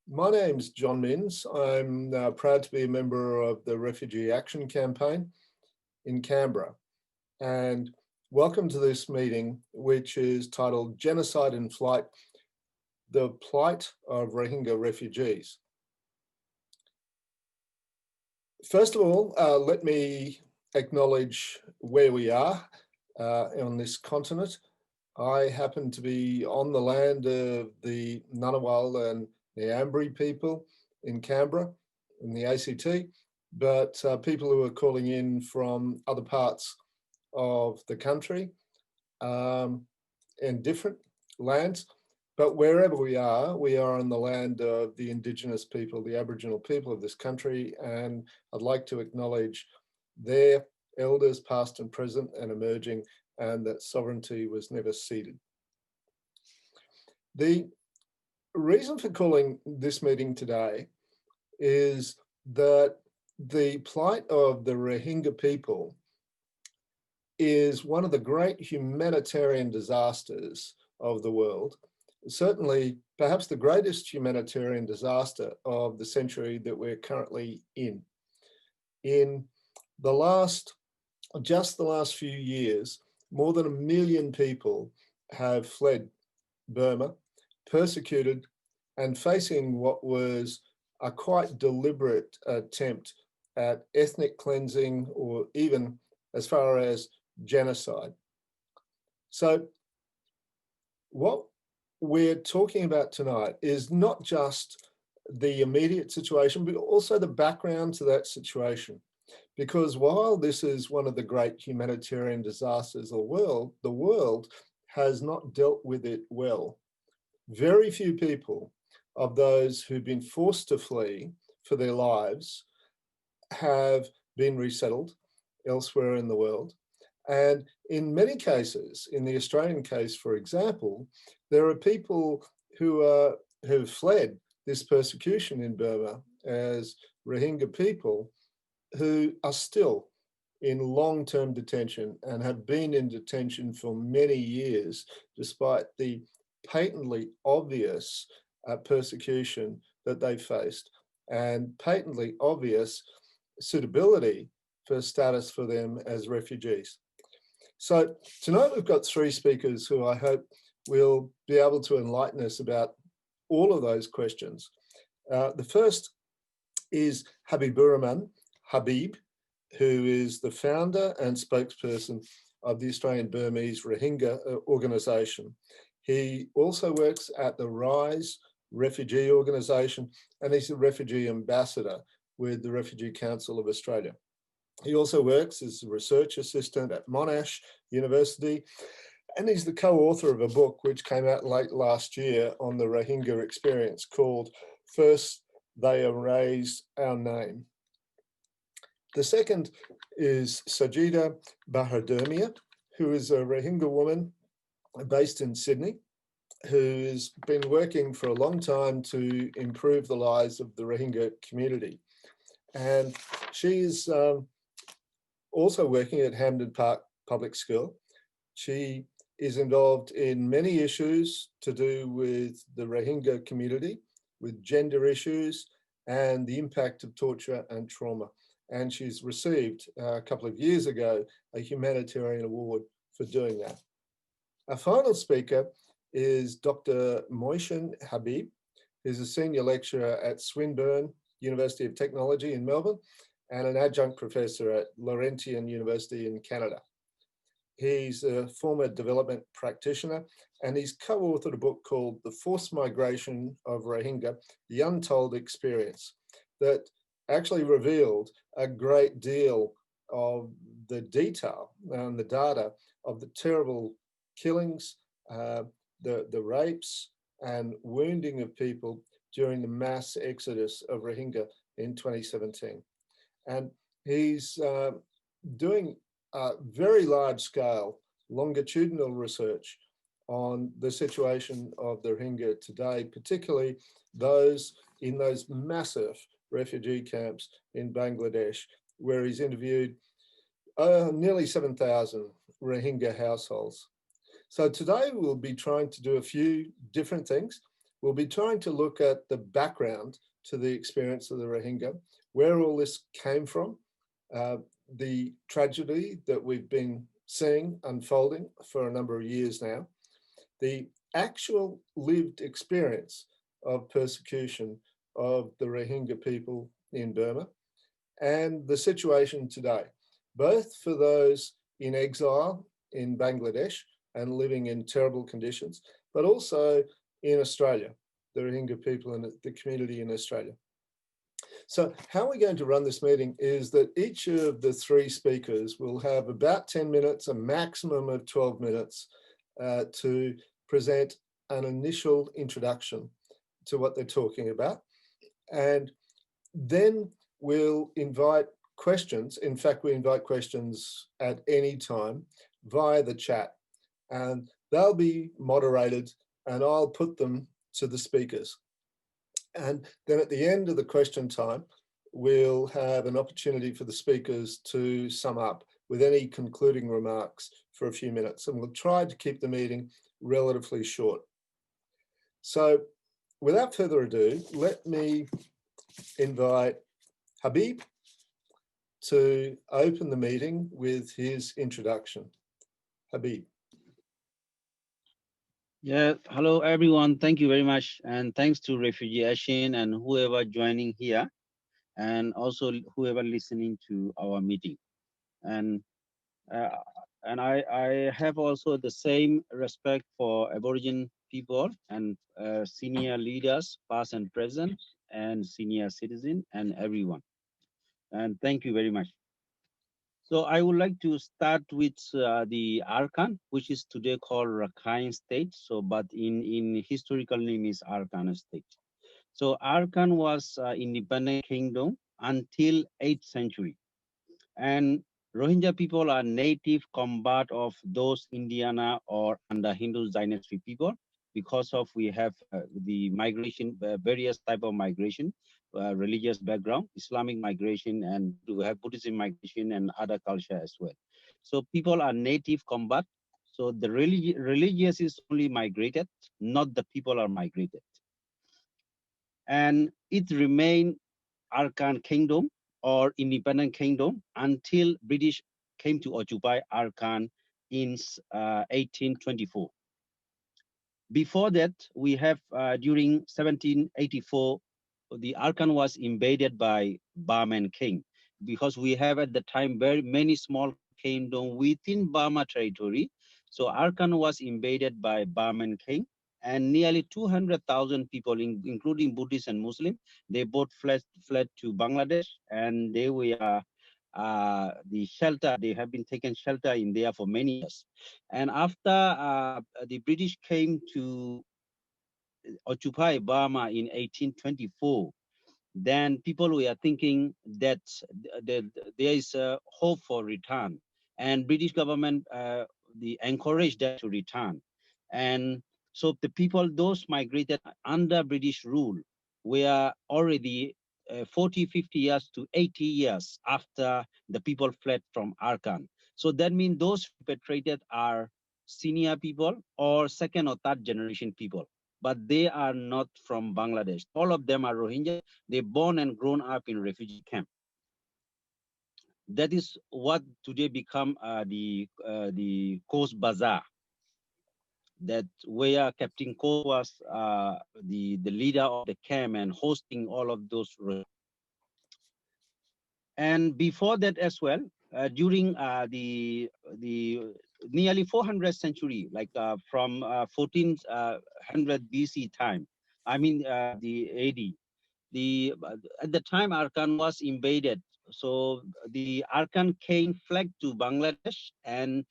My name's John Minns. I'm proud to be a member of the Refugee Action campaign in Canberra. And welcome to this meeting, which is titled Genocide and Flight, the Plight of Rohingya Refugees. First of all, let me acknowledge where we are on this continent. I happen to be on the land of the Ngunnawal and Ngambri people in Canberra, in the ACT, but people who are calling in from other parts of the country and different lands. But wherever we are on the land of the Indigenous people, the Aboriginal people of this country, and I'd like to acknowledge their elders, past and present and emerging, and that sovereignty was never ceded. The reason for calling this meeting today is that the plight of the Rohingya people is one of the great humanitarian disasters of the world. Certainly, perhaps the greatest humanitarian disaster of the century that we're currently in. In just the last few years, more than 1 million people have fled Burma, persecuted and facing what was a quite deliberate attempt at ethnic cleansing or even as far as genocide. So what we're talking about tonight is not just the immediate situation, but also the background to that situation. Because while this is one of the great humanitarian disasters of the world has not dealt with it well. Very few people of those who've been forced to flee for their lives have been resettled elsewhere in the world. And in many cases, in the Australian case, for example, there are people who have fled this persecution in Burma as Rohingya people who are still in long-term detention and have been in detention for many years, despite the patently obvious persecution that they faced and patently obvious suitability for status for them as refugees. So tonight we've got three speakers who I hope will be able to enlighten us about all of those questions. The first is Habiburahman Habib, who is the founder and spokesperson of the Australian Burmese Rohingya organisation. He also works at the RISE Refugee Organisation, and he's a refugee ambassador with the Refugee Council of Australia. He also works as a research assistant at Monash University, and he's the co-author of a book which came out late last year on the Rohingya experience called First They Erased Our Name. The second is Sajeda Bahadurmia, who is a Rohingya woman based in Sydney, who's been working for a long time to improve the lives of the Rohingya community. And she's also working at Hampden Park Public School. She is involved in many issues to do with the Rohingya community, with gender issues and the impact of torture and trauma. And she's received a couple of years ago a humanitarian award for doing that. Our final speaker is Dr. Moishan Habib, who's a senior lecturer at Swinburne University of Technology in Melbourne and an adjunct professor at Laurentian University in Canada. He's a former development practitioner and he's co-authored a book called The Forced Migration of Rohingya, The Untold Experience, that actually revealed a great deal of the detail and the data of the terrible killings, the rapes and wounding of people during the mass exodus of Rohingya in 2017. And he's doing very large scale longitudinal research on the situation of the Rohingya today, particularly those in those massive refugee camps in Bangladesh, where he's interviewed nearly 7,000 Rohingya households. So today we'll be trying to do a few different things. we'll be trying to look at the background to the experience of the Rohingya, where all this came from, the tragedy that we've been seeing unfolding for a number of years now, the actual lived experience of persecution of the Rohingya people in Burma, and the situation today, both for those in exile in Bangladesh and living in terrible conditions, but also in Australia, the Rohingya people and the community in Australia. So how we're going to run this meeting is that each of the three speakers will have about 10 minutes, a maximum of 12 minutes to present an initial introduction to what they're talking about. And then we'll invite questions. In fact, we invite questions at any time via the chat, and they'll be moderated and I'll put them to the speakers. And then at the end of the question time, we'll have an opportunity for the speakers to sum up with any concluding remarks for a few minutes, and we'll try to keep the meeting relatively short. So without further ado, let me invite Habib to open the meeting with his introduction. Habib. Yeah, hello everyone. Thank you very much. And thanks to Refugee Action and whoever joining here, and also whoever listening to our meeting. And uh, I have also the same respect for Aboriginal people and senior leaders, past and present, and senior citizen and everyone. And thank you very much. So I would like to start with the Arkan, which is today called Rakhine State. So, but in historical name is Arkan State. So Arkan was independent kingdom until 8th century. And Rohingya people are native combat of those Indiana or under Hindu dynasty people, because of we have the migration, various type of migration, religious background, Islamic migration, and we have Buddhism migration and other culture as well. So people are native combat. So the religious is only migrated, not the people are migrated. And it remained Arkan Kingdom or independent kingdom until British came to occupy Arkan in 1824. Before that, we have during 1784, the Arkan was invaded by Burman king, because we have at the time very many small kingdom within Burma territory. So Arkan was invaded by Burman king, and nearly 200,000 people, including Buddhists and Muslim, they both fled to Bangladesh, and they were the shelter. They have been taken shelter in there for many years. And after the British came to occupy Burma in 1824, then people were thinking that there is a hope for return, and British government encouraged them to return. And so the people, those migrated under British rule, were already 40, 50 years to 80 years after the people fled from Arkan. So that means those repatriated are senior people or second or third generation people, but they are not from Bangladesh. All of them are Rohingya. They born and grown up in refugee camp. That is what today become the Coast Bazaar. That where Captain Coast was the leader of the camp and hosting all of those. And before that as well, during the nearly 400th century, like from 1400 BC time, I mean the AD, at the time Arkan was invaded. So the Arkan king fled to Bangladesh and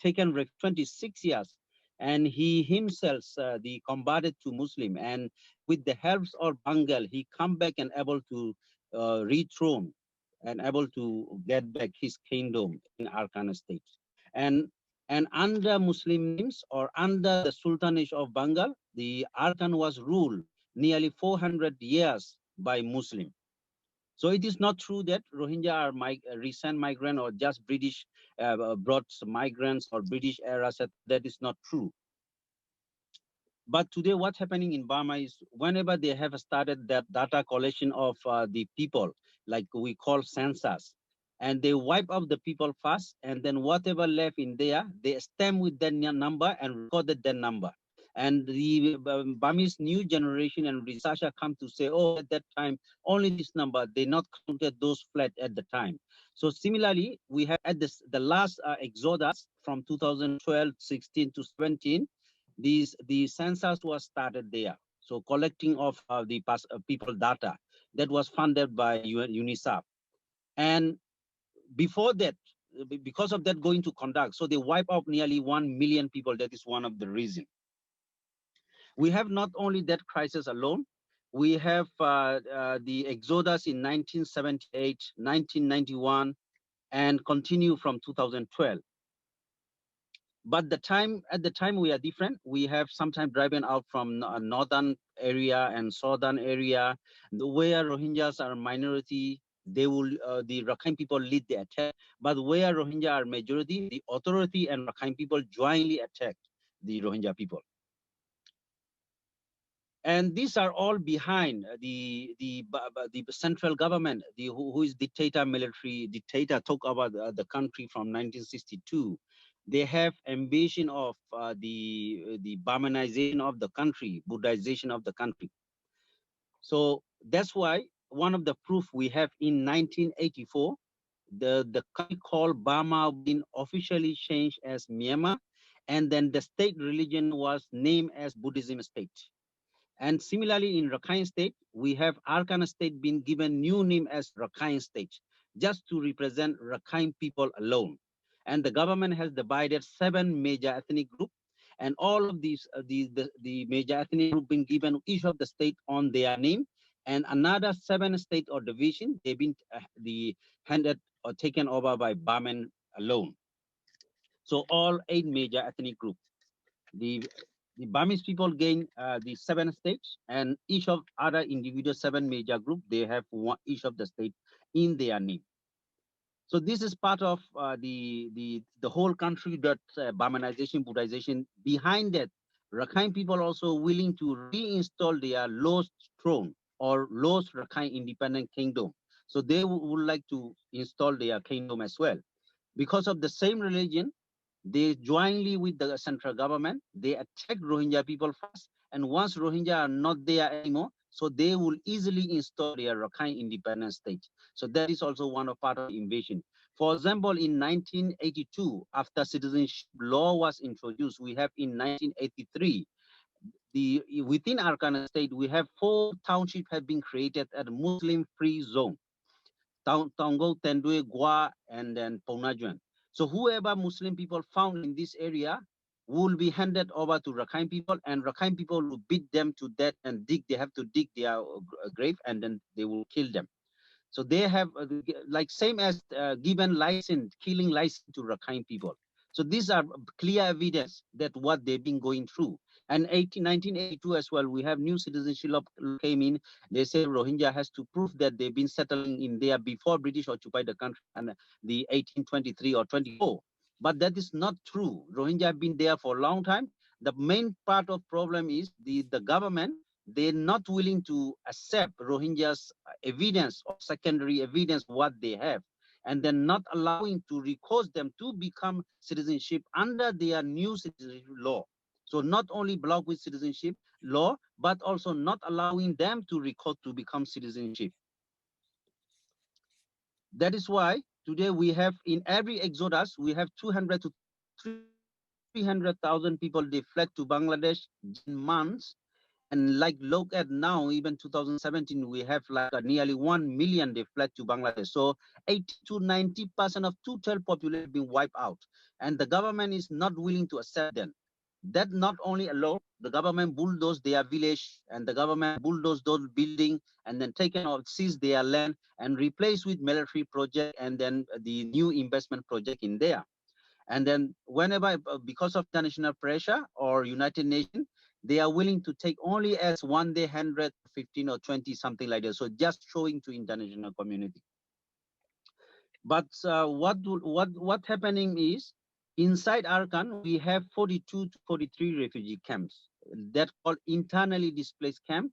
taken 26 years, and he himself the converted to Muslim, and with the helps of Bengal he come back and able to rethrone and able to get back his kingdom in Arkan state. And and under Muslim names or under the Sultanate of Bengal, the Arkan was ruled nearly 400 years by Muslim. So it is not true that Rohingya are recent migrant or just British brought migrants or British era. That is not true. But today, what's happening in Burma is whenever they have started that data collection of the people, like we call census, and they wipe out the people first, and then whatever left in there, they stamp with that number and recorded that number. And the Burmese new generation and researcher come to say, oh, at that time, only this number, they not counted those flat at the time. So similarly, we have at this, the last exodus from 2012, 16 to 17, the census was started there. So collecting of the people data that was funded by UNICEF. And before that, because of that going to conduct, so they wipe out nearly 1 million people. That is one of the reasons. We have not only that crisis alone, we have the exodus in 1978, 1991, and continue from 2012. But at the time we are different. We have sometimes driven out from northern area and southern area, where Rohingyas are minority. They will the Rakhine people lead the attack, but where Rohingya are majority, the authority and Rakhine people jointly attack the Rohingya people. And these are all behind the central government, who is dictator, military dictator, talk about the country from 1962. They have ambition of the Burmanization of the country, Buddhization of the country. So that's why one of the proof we have in 1984, the country called Burma been officially changed as Myanmar, and then the state religion was named as Buddhism state. And similarly, in Rakhine State, we have Arkan State being given new name as Rakhine State, just to represent Rakhine people alone. And the government has divided 7 major ethnic groups, and all of these, the major ethnic group been given each of the state on their name, and another 7 state or division, they've been the handed or taken over by Burman alone. So all 8 major ethnic groups. The Burmese people gain the 7 states, and each of other individual 7 major group, they have each of the state in their name. So this is part of the whole country that Burmanization, Buddhization. Behind that, Rakhine people also willing to reinstall their lost throne or lost Rakhine independent kingdom. So they would like to install their kingdom as well. Because of the same religion, they jointly with the central government, they attack Rohingya people first, and once Rohingya are not there anymore, so they will easily install their Rakhine independent state. So that is also one of part of the invasion. For example, in 1982, after citizenship law was introduced, we have in 1983, within Arkan state, we have 4 townships have been created at a Muslim-free zone. Tongo, Tendue, Gua, and then Ponajuan. So whoever Muslim people found in this area will be handed over to Rakhine people, and Rakhine people will beat them to death and dig. They have to dig their grave, and then they will kill them. So they have like same as given license, killing license to Rakhine people. So these are clear evidence that what they've been going through. And 1982 as well, we have new citizenship law came in. They say Rohingya has to prove that they've been settling in there before British occupied the country and the 1823 or 24. But that is not true. Rohingya have been there for a long time. The main part of problem is the government, they're not willing to accept Rohingyas evidence or secondary evidence what they have, and then not allowing to recourse them to become citizenship under their new citizenship law. So not only block with citizenship law, but also not allowing them to record to become citizenship. That is why today we have in every exodus, we have 200 to 300,000 people, they fled to Bangladesh in months. And like look at now, even 2017, we have like nearly 1 million they fled to Bangladesh. So 80 to 90% of total population being wiped out. And the government is not willing to accept them. That not only alone, the government bulldoze their village and the government bulldoze those buildings and then taken or seize their land and replace with military project and then the new investment project in there. And then whenever, because of international pressure or United Nations, they are willing to take only as 1 day 100, 15 or 20, something like that. So just showing to international community. But what happening is inside Arkan, we have 42 to 43 refugee camps. that called internally displaced camp.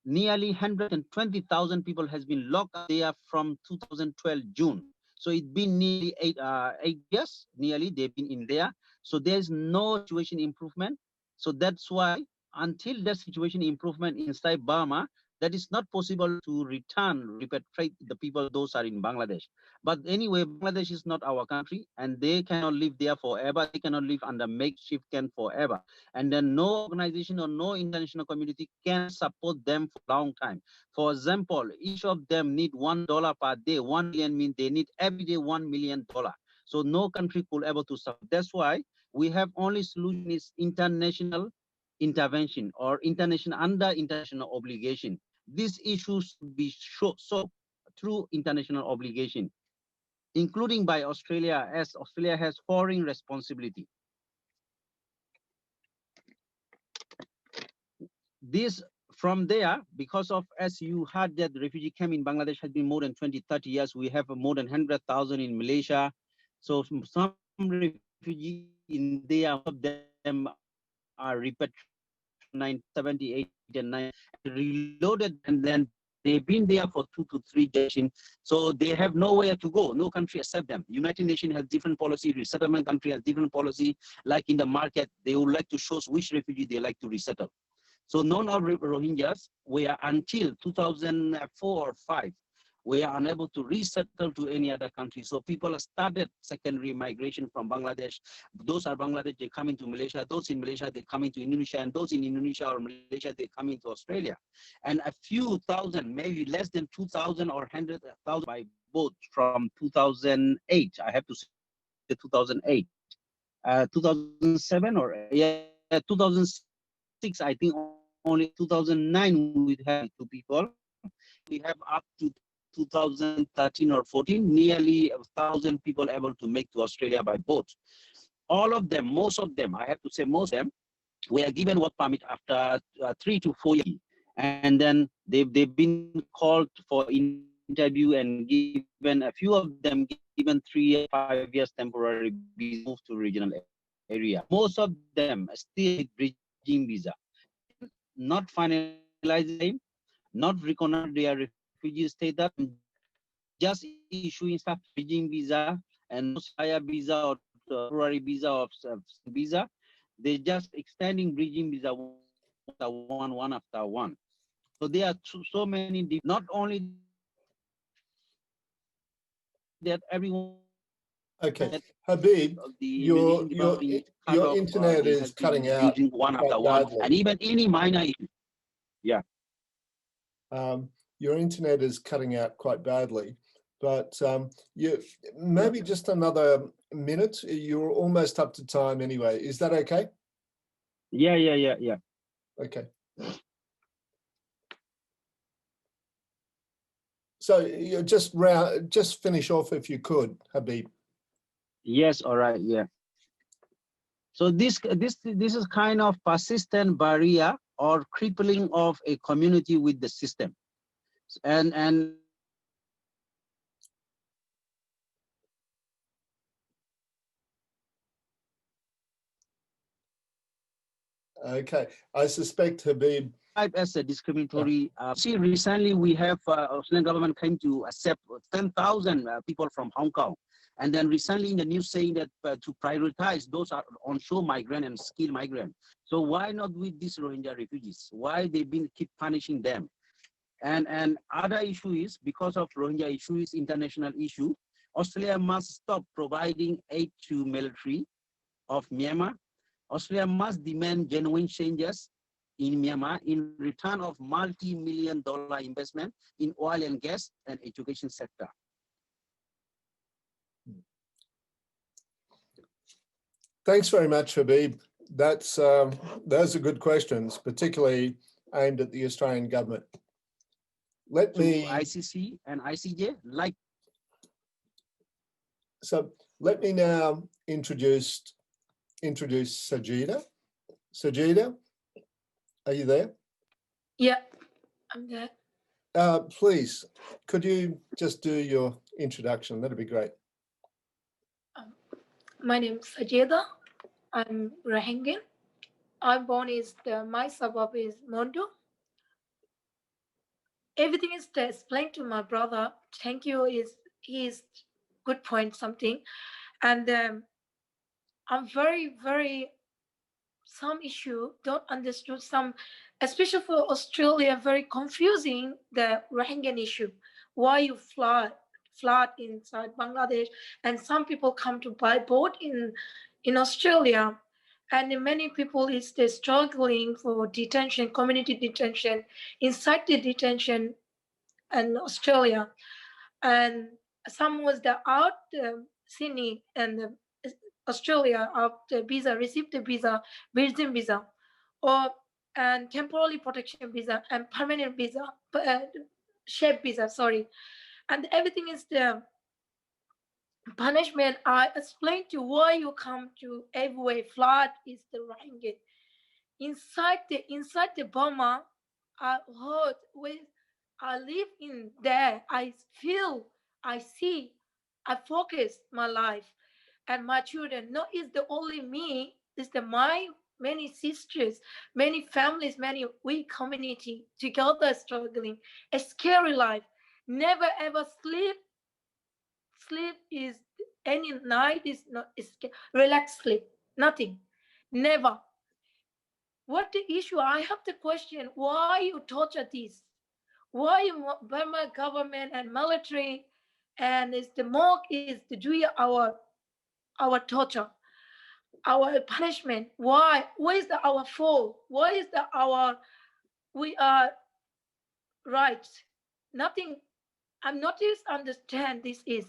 Nearly 120,000 people has been locked up there from 2012 June. So it's been nearly 8 years, nearly they've been in there. So there's no situation improvement. So that's why until that situation improvement inside Burma, that is not possible to repatriate the people, those are in Bangladesh. But anyway, Bangladesh is not our country and they cannot live there forever. They cannot live under makeshift camp forever. And then no organization or no international community can support them for a long time. For example, each of them need $1 per day. 1 million means they need every day $1 million. So no country could able to support. That's why we have only solution is international intervention or international under international obligation. These issues should be solved through international obligation, including by Australia, as Australia has foreign responsibility. This from there, because of, as you heard, that the refugee camp in Bangladesh has been more than 20, 30 years. We have more than 100,000 in Malaysia. So some refugees in there, most of them are repatriated 70, 80, and 9, reloaded, and then they've been there for 2 to 3 generations. So they have nowhere to go. No country accept them. United Nations has different policy. Resettlement country has different policy. Like in the market, they would like to show which refugee they like to resettle. So none of Rohingyas were until 2004 or 5, we are unable to resettle to any other country. So people started secondary migration from Bangladesh. Those are Bangladesh, they come into Malaysia. Those in Malaysia, they come into Indonesia. And those in Indonesia or Malaysia, they come into Australia. And a few thousand, maybe less than 2,000 or 100,000 by boat from 2008. I have to say 2008. 2007 or 2006, I think only 2009 we have 2 people. We have up to 2013 or 14, nearly 1,000 people able to make to Australia by boat. All of them, most of them, I have to say most of them, were given work permit after 3 to 4 years. And then they've been called for interview and given, a few of them given 3 or 5 years temporary visa, moved to regional area. Most of them still with bridging visa. Not finalizing, not recognize their refugee status, just issuing stuff bridging visa and no higher visa or temporary visa or visa. They just extending bridging visa one after one. So there are so many, not only that everyone. Okay, Habib, your internet is cutting out one quite after one, badly. and even any minor issue. Yeah. Your internet is cutting out quite badly, but you maybe just another minute. You're almost up to time anyway. Is that okay? Yeah. Okay. So you just finish off if you could, Habib. Yes. All right. Yeah. So this is kind of persistent barrier or crippling of a community with the system, and Okay, I suspect Habib as a discriminatory. See, recently we have Australian government came to accept 10,000 people from Hong Kong, and then recently in the news saying that to prioritize those are onshore migrant and skilled migrant. So why not with these Rohingya refugees? Why they've been keep punishing them? And other issue is because of Rohingya issue is international issue. Australia must stop providing aid to military of Myanmar. Australia must demand genuine changes in Myanmar in return of multi-million-dollar investment in oil and gas and education sector. Thanks very much, Habib. Those are good questions, particularly aimed at the Australian government. Let me ICC and ICJ like. So let me now introduce Sajeda. Sajeda, are you there? Yeah, I'm there. Please, could you just do your introduction? That'd be great. My name is Sajeda. I'm Rohingya. I'm born is my suburb is Mondo. Everything is explained to my brother. Thank you is his good point something, and I'm very some issue don't understood some, especially for Australia, very confusing the Rohingya issue. Why you flood inside Bangladesh, and some people come to buy boat in Australia, and many people is they struggling for detention, community detention, inside the detention in Australia, and some was the out Sydney and Australia of the visa, received the visa, visiting visa, or and temporary protection visa and permanent visa, shape visa. Sorry, and everything is the punishment. I explained to you why you come to everywhere. Flood is the Rohingya inside the Burma. I heard with I live in there. I feel, I see, I focus my life and my children. Not is the only me. It's the my many sisters, many families, many we community together struggling. A scary life. Never ever sleep. Sleep is any night is not is relax sleep. Nothing. Never. What the issue? I have the question. Why you torture this? Why Burma government and military and is the more is to do our torture, our punishment? Why? Why is that our fault? Why is that our we are right? Nothing. I'm not just understand this is.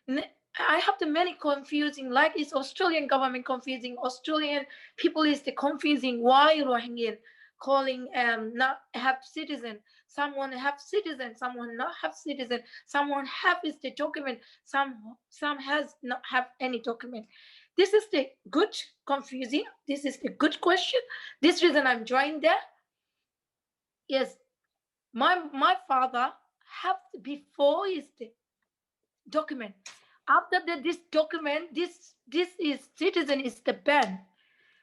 I have the many confusing, like it's Australian government confusing, Australian people is the confusing why Rohingya calling not have citizen, someone have citizen, someone not have citizen, someone have is the document, some has not have any document. This is the good confusing. This is the good question. This reason I'm joining there. Yes, my father have before is the document. After this document, this is citizen is the ban.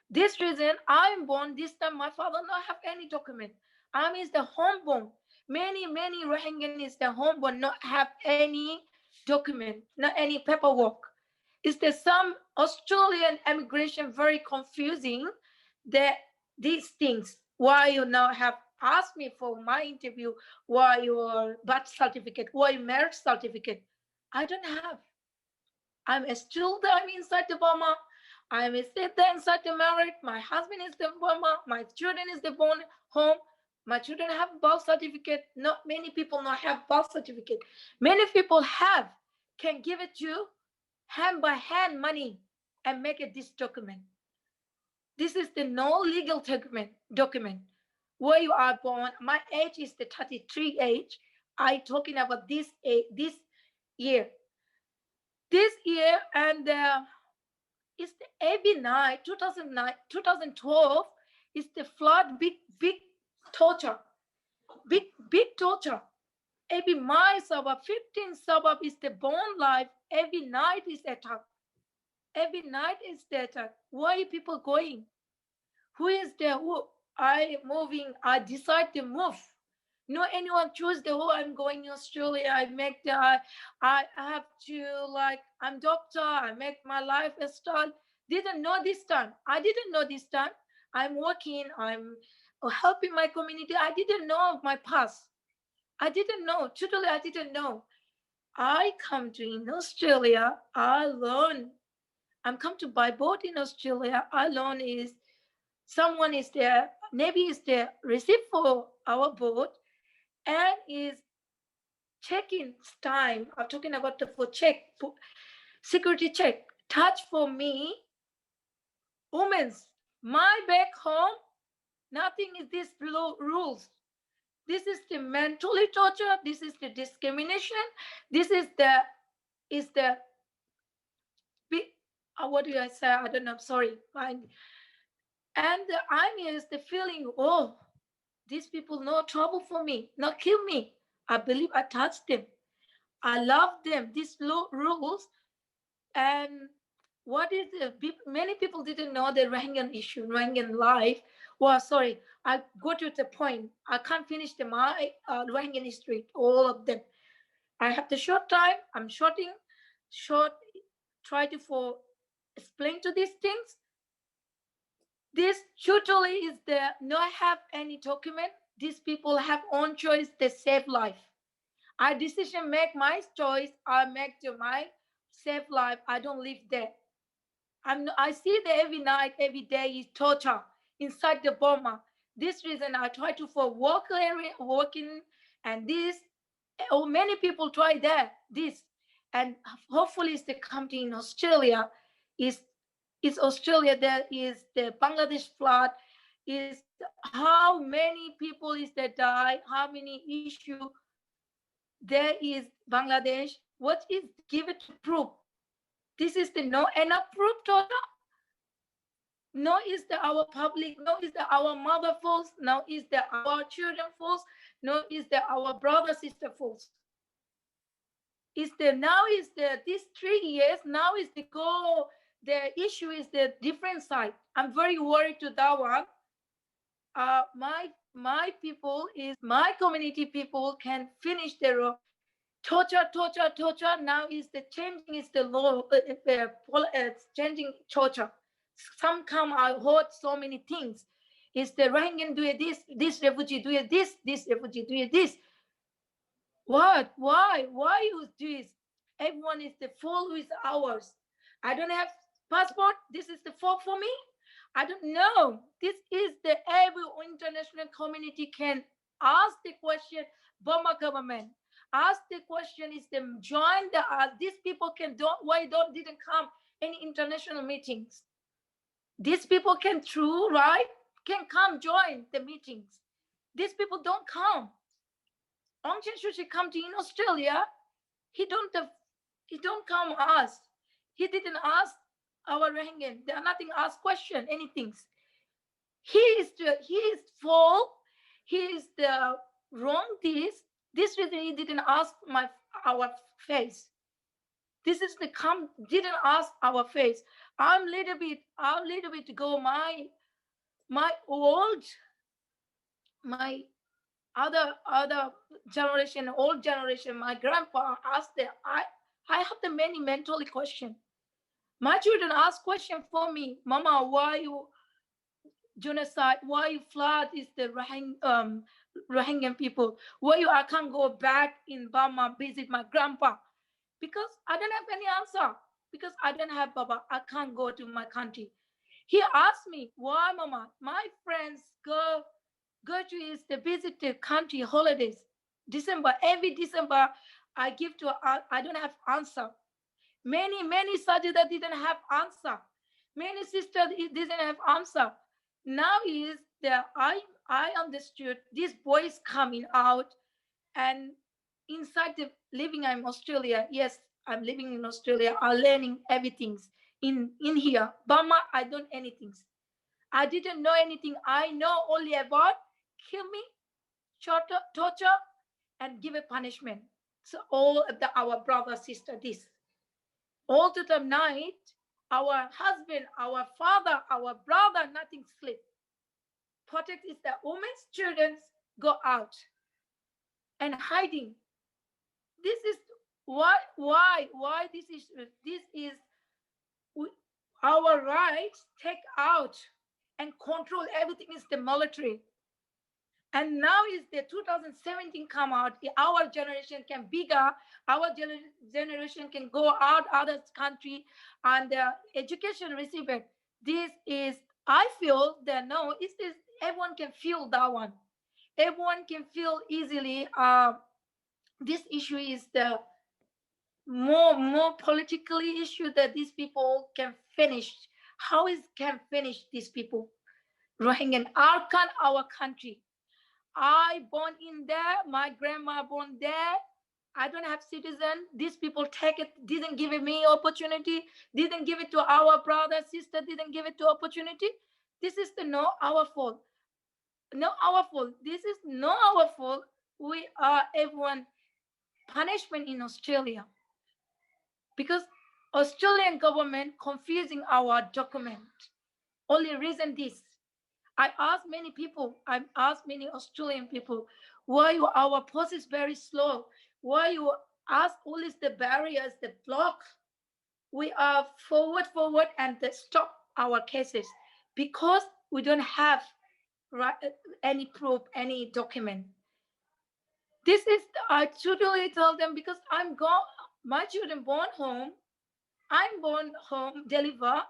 This reason I'm born this time. My father not have any document. I'm is the homeborn. Many Rohingyan is the homeborn not have any document, not any paperwork. Is there some Australian immigration very confusing that these things? Why you now have asked me for my interview? Why your birth certificate? Why marriage certificate? I don't have. I'm still there. I'm inside the Burma. I'm still there inside the married. My husband is the Burma. My children is the born home. My children have birth certificate. Not many people not have birth certificate. Many people have can give it to you hand by hand money and make it this document. This is the no legal document. Where you are born. My age is the 33 age. I talking about this year. This year and it's the every night 2009 2012 is the flood big torture big torture every my suburb 15 suburb is the born life every night is attack every night is the attack why people going who is there who I moving I decide to move no anyone choose the who I'm going to Australia I make the I have to like I'm doctor I make my life a start didn't know this time I didn't know this time I'm working I'm helping my community I didn't know my past I didn't know totally I didn't know I come to in Australia I learn I'm come to buy boat in Australia I learn is someone is there Navy is there receipt for our boat and is checking time. I'm talking about the for check security check. Touch for me, women's. My back home, nothing is this rules. This is the mentally torture. This is the discrimination. This is the what do I say? I don't know. Sorry. And I'm is the feeling. Oh, these people no trouble for me, not kill me. I believe I touched them. I love them. These rules and what is the many people didn't know the Rohingya issue, Rohingya life. Well, sorry, I go to the point. I can't finish my Rohingya history, all of them. I have the short time. I'm short. Try to for explain to these things. This totally is the no have any document. These people have own choice. They save life. I decision make my choice. I make to my save life. I don't live there. I see that every night, every day is torture inside the Burma. This reason I try to for working, and this. Oh, many people try that this, and hopefully it's the country in Australia. Is Australia there is the Bangladesh flood. Is how many people is that die? How many issue there is Bangladesh? What is give it to prove? This is the no enough proof total. No is the our public, no is the our mother false, no is the our children false, no is the our brother sister false. Is the now is the these 3 years now is the go the issue is the different side. I'm very worried to that one. My people is my community people can finish their torture. Now is the changing is the law. It's changing torture. Some come I heard so many things. Is the Rohingya do this refugee do this refugee do this. What? Why you do this? Everyone is the fault is ours. I don't have passport. This is the fault for me. I don't know. This is the every international community can ask the question. Burma government ask the question. Is them join the these people can don't why don't didn't come any international meetings. These people can through right can come join the meetings. These people don't come. Aung San Suu Kyi come to in Australia. He don't have, he don't come ask. He didn't ask our Rohingya. They are nothing ask question anything. He is fault. He is the wrong this reason he didn't ask my our face. This is the come didn't ask our face. I'm little bit to go my old my other generation, old generation. My grandpa asked them. I have the many mentally question. My children ask question for me, Mama, why you genocide? Why you flood is the Rohingya people? Why you I can't go back in Burma visit my grandpa? Because I don't have any answer. Because I don't have Baba, I can't go to my country. He asked me, why, Mama? My friends go to is the visit the country holidays. December, every December, I give to, I don't have answer. Many Sajeda didn't have answer. Many sisters didn't have answer. Now is the I understood this boys coming out and inside the living I'm Australia. Yes, I'm living in Australia. I'm learning everything in here. Burma, I don't anything. I didn't know anything. I know only about kill me, torture, and give a punishment. So all of our brother, sister, this. All to the night, our husband, our father, our brother, nothing sleep. Protect is the women's children go out and hiding. This is why this is our rights take out and control everything is the military. And now is the 2017 come out. Our generation can bigger. Our generation can go out other country and education receive it. This is I feel that no, is this everyone can feel that one. Everyone can feel easily. This issue is the more politically issue that these people can finish. How is can finish these people? Rohingya, Arkan, our country. I born in there. My grandma born there. I don't have citizen. These people take it. Didn't give it me opportunity. Didn't give it to our brother sister. Didn't give it to opportunity. This is the no our fault. No our fault. This is no our fault. We are everyone punishment in Australia because Australian government confusing our document. Only reason this. I asked many people, I asked many Australian people, why our process very slow? Why you ask always the barriers, the block? We are forward, and they stop our cases because we don't have any proof, any document. This is, I totally tell them because I'm gone, my children born home, I'm born home, deliver.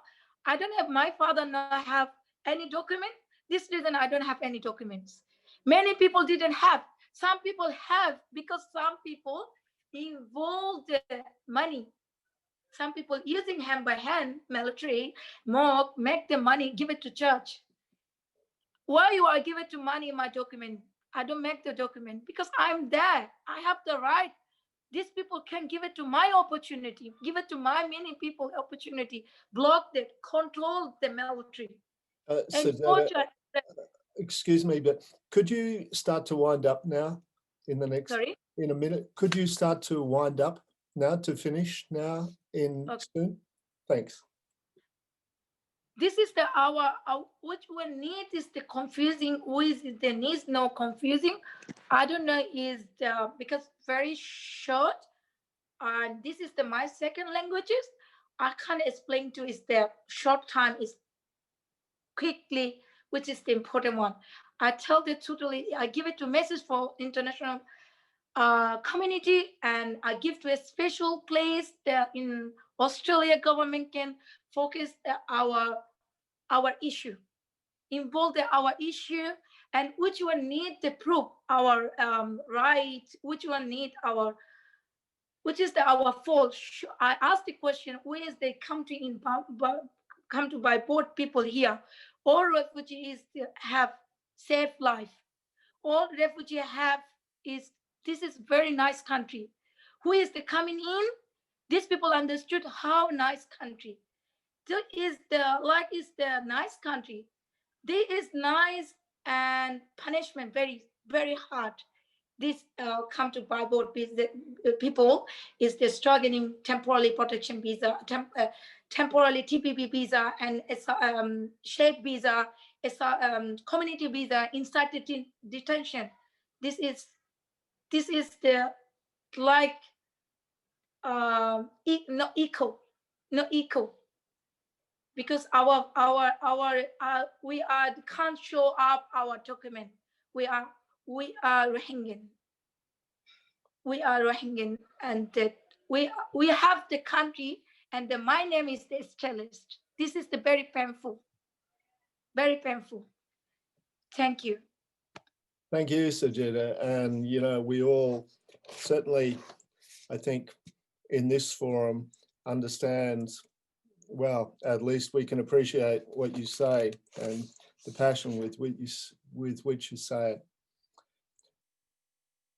I don't have, my father not have any document. This reason I don't have any documents. Many people didn't have. Some people have because some people involved the money. Some people using hand by hand, military, mob, make the money, give it to church. Why you are giving to money in my document? I don't make the document because I'm there. I have the right. These people can give it to my opportunity, give it to my many people opportunity, block it, control the military. And Sajeda, excuse me, but could you start to wind up now in the next, sorry? in a minute? Could you start to wind up now to finish now in soon? Thanks. This is the our which we need is the confusing, who is the needs no confusing. I don't know is the because very short, and this is the my second languages. I can't explain to is the short time is quickly, which is the important one. I tell the totally, I give it to message for international community, and I give to a special place that in Australia government can focus our issue, involve our issue, and which one need the proof our right, which one need our, which is our fault. I ask the question, where is the country in come to by board people here? All refugees have safe life. All refugee have is, this is very nice country. Who is the coming in? These people understood how nice country. This is the like is the nice country. This is nice, and punishment very hard. This come to by board people is the struggling temporary protection visa, temporary TPP visa, and it's shape visa, it's community visa inside the detention. This is the like no equal, no equal, because we are can't show up our document. We are Rohingya. We are Rohingya, and that we have the country, and my name is the specialist. This is the very painful, very painful. Thank you. Thank you, Sajeda. And, you know, we all certainly, I think, in this forum understand, well, at least we can appreciate what you say and the passion with which you say it.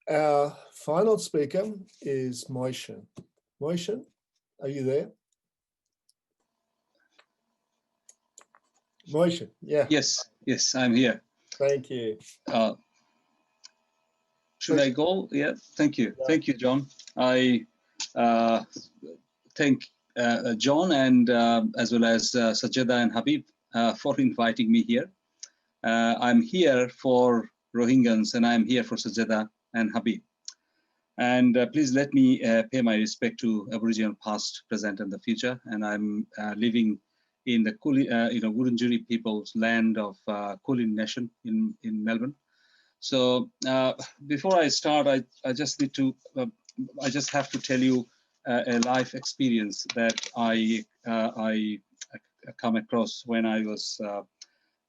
Our final speaker is Moishan. Moishan, are you there? Moishan, yeah. Yes, I'm here. Thank you. Should I go? Yeah, thank you. Yeah. Thank you, John. I thank John and as well as Sajeda and Habib for inviting me here. I'm here for Rohingyans, and I'm here for Sajeda and Habib. And please let me pay my respect to Aboriginal past, present, and the future. And I'm living in the Wurundjeri people's land of Kulin Nation in Melbourne. So before I start, I just need to, I just have to tell you a life experience that I come across when I was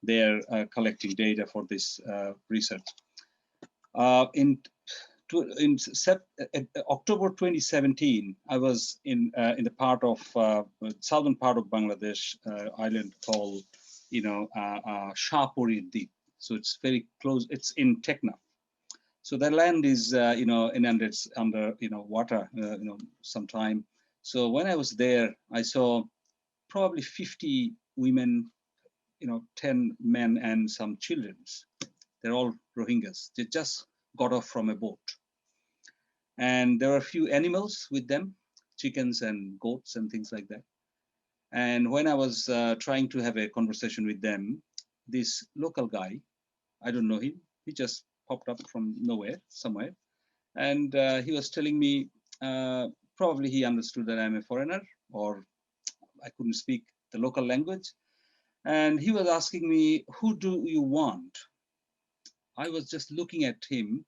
there collecting data for this research. In October 2017, I was in the part of southern part of Bangladesh, island called, Shahpuri Deep. So it's very close. It's in Teknaf. So the land is, inundated under, water, sometime. So when I was there, I saw probably 50 women, 10 men and some children. They're all Rohingyas. They just got off from a boat. And there were a few animals with them. chickens and goats and things like that. And when I was trying to have a conversation with them, this local guy, I don't know him, he just popped up from nowhere, somewhere. And he was telling me, probably he understood that I'm a foreigner, or I couldn't speak the local language. And he was asking me, who do you want? I was just looking at him.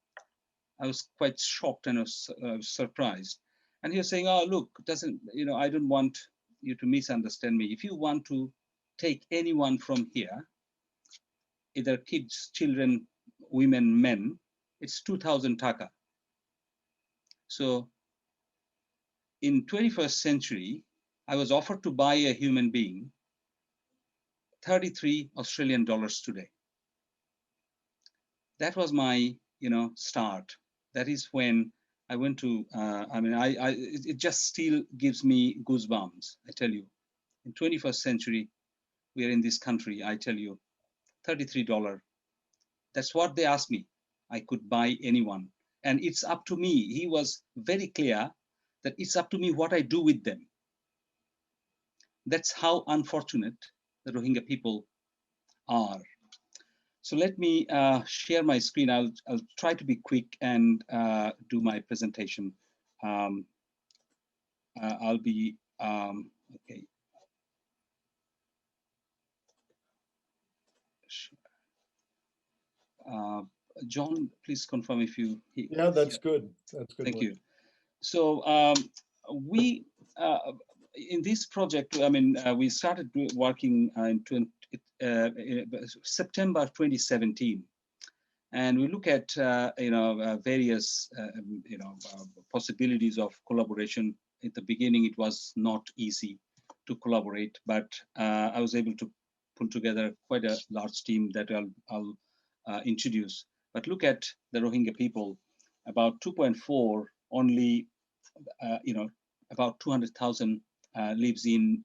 I was quite shocked and I was surprised. And he was saying, oh, look, I don't want you to misunderstand me. If you want to take anyone from here, either kids, children, women, men, it's 2,000 taka. So in 21st century, I was offered to buy a human being 33 Australian dollars today. That was my, start. That is when I went to, it just still gives me goosebumps. I tell you, in 21st century, we are in this country, I tell you, $33. That's what they asked me. I could buy anyone. And it's up to me. He was very clear that it's up to me what I do with them. That's how unfortunate the Rohingya people are. So let me share my screen. I'll try to be quick and do my presentation. I'll be, okay. John, please confirm if you. Yeah, that's good. That's good. Thank you. So we, in this project, we started working in September 2017. And we look at various possibilities of collaboration. At the beginning, it was not easy to collaborate, but I was able to pull together quite a large team that I'll introduce. But look at the Rohingya people. About 2.4 only, about 200,000 lives in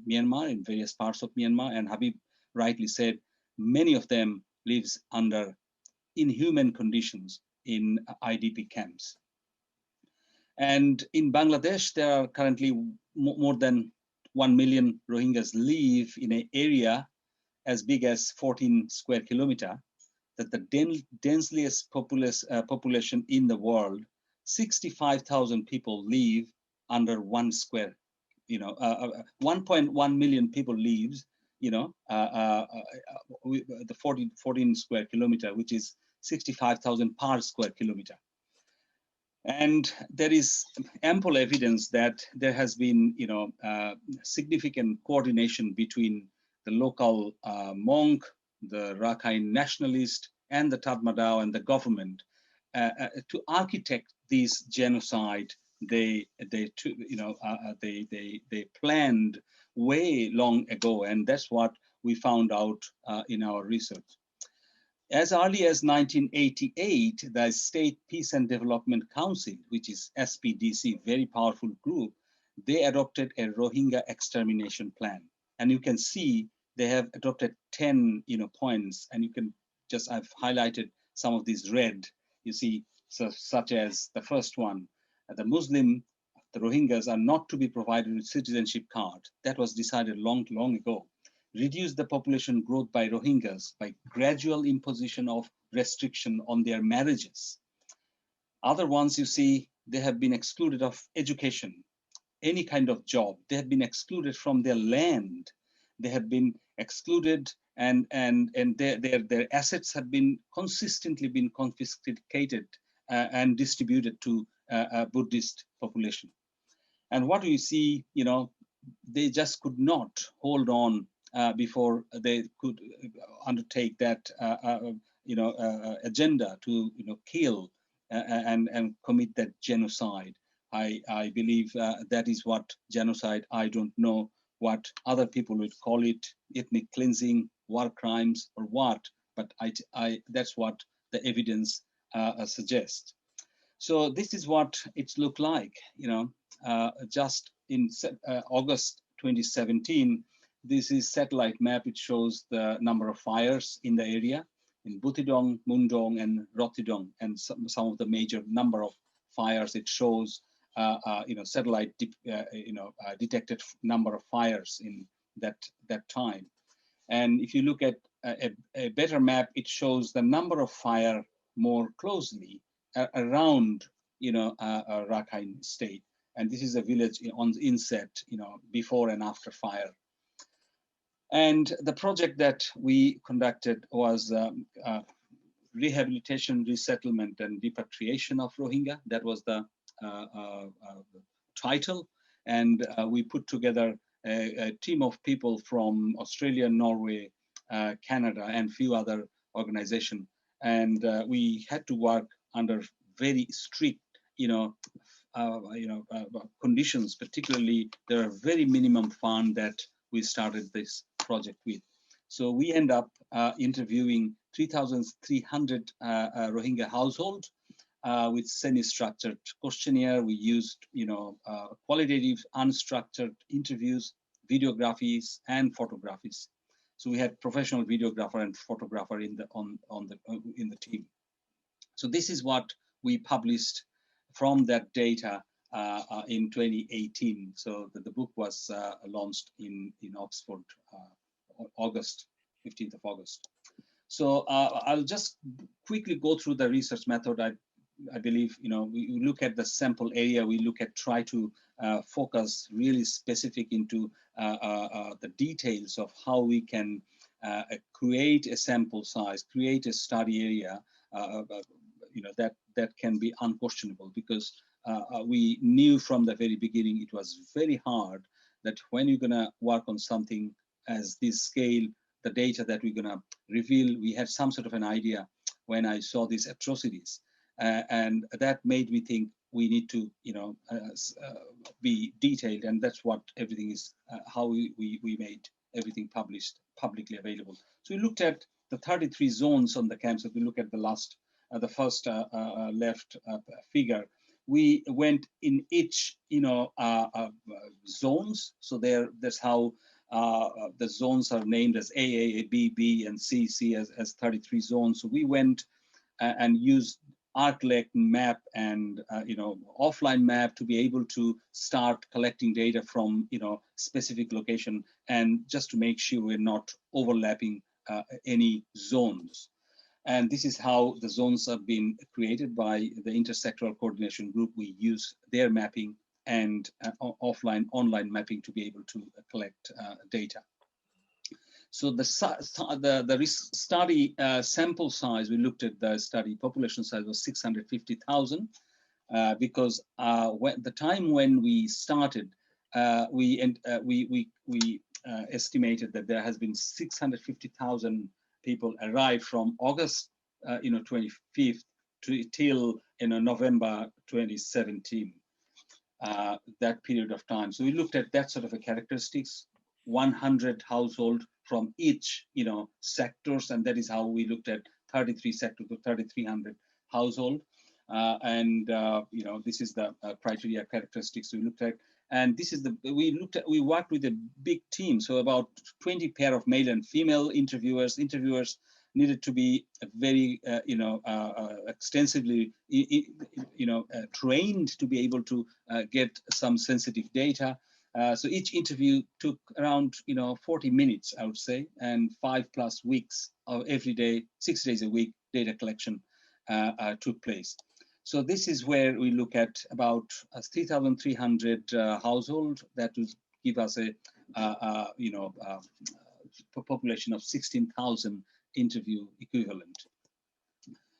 Myanmar, in various parts of Myanmar. And Habib rightly said, many of them lives under inhuman conditions in IDP camps. And in Bangladesh, there are currently more than 1 million Rohingyas live in an area as big as 14 square kilometer, that the densest population in the world, 65,000 people live under 1 square, 1.1 million people lives, the 14 square kilometer, which is 65,000 per square kilometer. And there is ample evidence that there has been, significant coordination between the local monk, the Rakhine nationalist, and the Tatmadaw and the government to architect this genocide. They planned way long ago, and that's what we found out in our research. As early as 1988, the State Peace and Development Council, which is SPDC, very powerful group, they adopted a Rohingya extermination plan. And you can see they have adopted 10 points, and you can just, I've highlighted some of these red, you see, such as the first one, the Rohingyas are not to be provided with citizenship card. That was decided long ago. Reduce the population growth by Rohingyas by gradual imposition of restriction on their marriages. Other ones, you see, they have been excluded of education, any kind of job. They have been excluded from their land. They have been excluded, and their assets have been consistently been confiscated and distributed to a Buddhist population. And what we see, they just could not hold on before they could undertake that agenda to kill and commit that genocide. I believe that is what genocide. I don't know what other people would call it, ethnic cleansing, war crimes, or what, but that's what the evidence suggests. So this is what it's looked like, just in August 2017. This is satellite map. It shows the number of fires in the area in Butidong, Mundong, and Rotidong, and some of the major number of fires. It shows satellite detected number of fires in that time. And if you look at a better map, it shows the number of fire more closely around Rakhine state. And this is a village on the inset, before and after fire. And the project that we conducted was rehabilitation, resettlement, and repatriation of Rohingya. That was the title. And we put together a team of people from Australia, Norway, Canada, and few other organizations. And we had to work under very strict, conditions. Particularly, there are very minimum fund that we started this project with. So we end up interviewing 3,300 Rohingya households with semi-structured questionnaire. We used, qualitative, unstructured interviews, videographies, and photographies. So we had professional videographer and photographer in the team. So this is what we published from that data in 2018. So the book was launched in Oxford, August, 15th of August. So I'll just quickly go through the research method. I believe, we look at the sample area, we try to focus really specific into the details of how we can create a sample size, create a study area, that can be unquestionable, because we knew from the very beginning it was very hard that when you're gonna work on something as this scale, the data that we're gonna reveal, we had some sort of an idea when I saw these atrocities. And that made me think we need to, be detailed, and that's what everything is, how we made everything publicly available. So we looked at the 33 zones on the camp. So if we look at the first left figure, we went in each, zones. So that's how the zones are named as A, B, B, and C as 33 zones. So we went and used ArcLink map and offline map to be able to start collecting data from specific location, and just to make sure we're not overlapping any zones. And this is how the zones have been created by the intersectoral coordination group. We use their mapping and online mapping to be able to collect data. So the study sample size, we looked at the study population size was 650,000, because when the time when we started, we estimated that there has been 650,000 people arrive from August 25th till November 2017, that period of time. So we looked at that sort of a characteristics, 100 household from each sectors, and that is how we looked at 33 sectors to 3,300 household. This is the criteria characteristics we looked at. And this is we worked with a big team. So about 20 pair of male and female interviewers. Interviewers needed to be very, extensively, trained to be able to get some sensitive data. So each interview took around, 40 minutes, I would say, and 5+ weeks of every day, 6 days a week, data collection took place. So this is where we look at about 3,300 household. That will give us a population of 16,000 interview equivalent.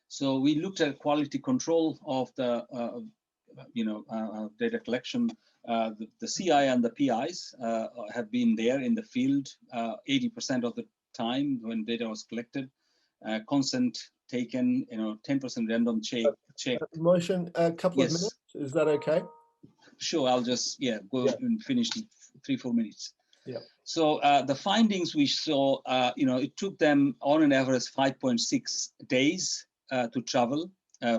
So we looked at quality control of the data collection. The CI and the PIs have been there in the field 80% of the time when data was collected. Consent taken, 10% random check. Moishan, a couple of minutes, is that okay? Sure, I'll just go and finish in 3-4 minutes. Yeah. So the findings we saw, it took them on an average 5.6 days to travel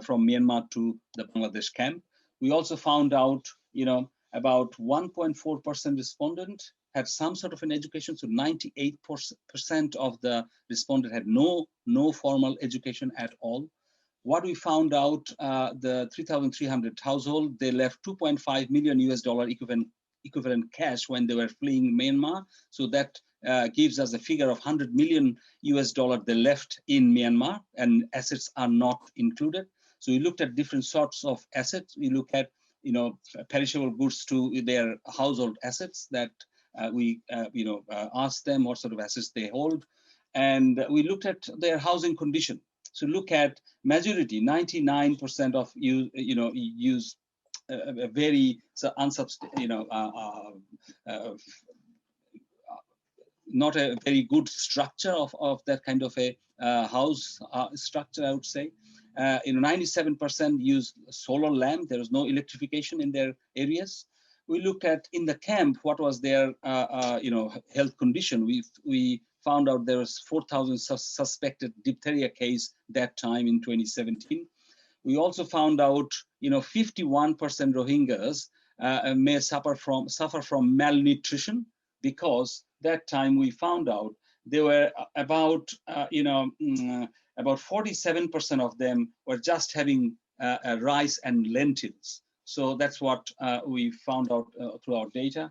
from Myanmar to the Bangladesh camp. We also found out, about 1.4% respondent had some sort of an education. So 98% of the respondent had no formal education at all. what we found out, the 3,300 household, they left 2.5 million US dollar equivalent cash when they were fleeing Myanmar. So that gives us a figure of 100 million US dollar they left in Myanmar, and assets are not included. So we looked at different sorts of assets. We look at, perishable goods to their household assets that we asked them what sort of assets they hold. And we looked at their housing condition. So look at majority, 99% of use a very not a very good structure of that kind of a house structure, I would say. 97% use solar lamp. There is no electrification in their areas. We looked at in the camp what was their health condition. We found out there was 4,000 suspected diphtheria case that time in 2017. We also found out 51% Rohingyas may suffer from malnutrition, because that time we found out there were about 47% of them were just having rice and lentils. So that's what we found out through our data.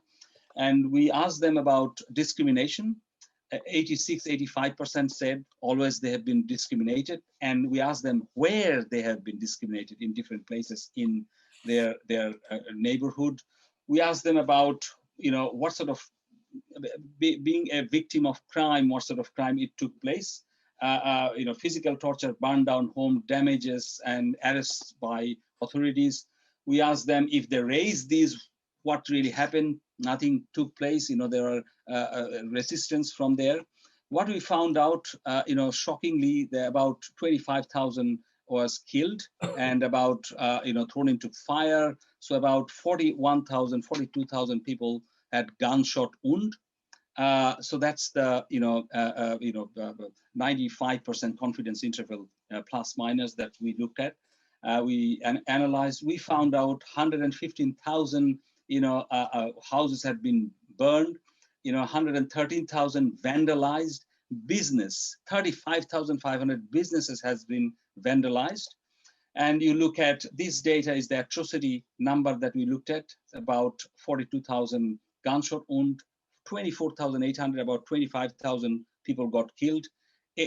And we asked them about discrimination. 85% said always they have been discriminated. And we asked them where they have been discriminated in different places in their neighborhood. We asked them about, what sort of, being a victim of crime, what sort of crime it took place. Physical torture, burn down home, damages, and arrests by authorities. We asked them if they raised these, what really happened. Nothing took place. There are resistance from there. What we found out, shockingly, about 25,000 was killed and about, thrown into fire. So about 41,000, 42,000 people had gunshot wound. So that's the 95% confidence interval plus minus that we looked at. We analyzed. We found out 115,000 houses had been burned. 113,000 vandalized. Business 35,500 businesses has been vandalized. And you look at this data is the atrocity number that we looked at, about 42,000 gunshot wound, 24,800, about 25,000 people got killed,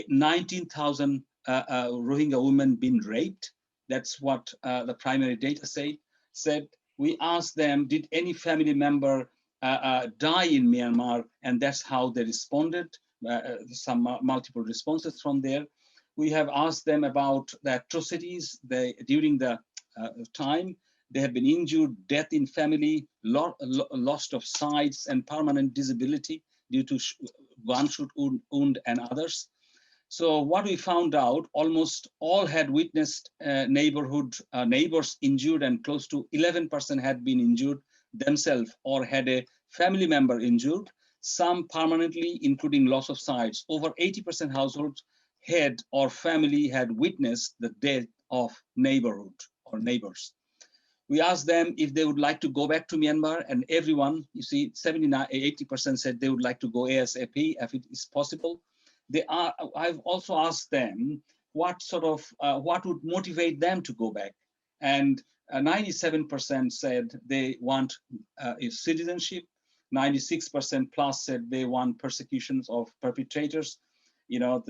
19,000 Rohingya women been raped. That's what the primary data said. We asked them, did any family member die in Myanmar? And that's how they responded. Some multiple responses from there. We have asked them about the atrocities during the time. They have been injured, death in family, loss of sight, and permanent disability due to gunshot wound and others. So what we found out, almost all had witnessed neighbors injured, and close to 11% had been injured themselves or had a family member injured, some permanently, including loss of sight. Over 80% households had or family had witnessed the death of neighborhood or neighbors. We asked them if they would like to go back to Myanmar, and everyone, 80% said they would like to go ASAP if it is possible. I've also asked them what would motivate them to go back, and 97% said they want citizenship. 96% plus said they want persecutions of perpetrators.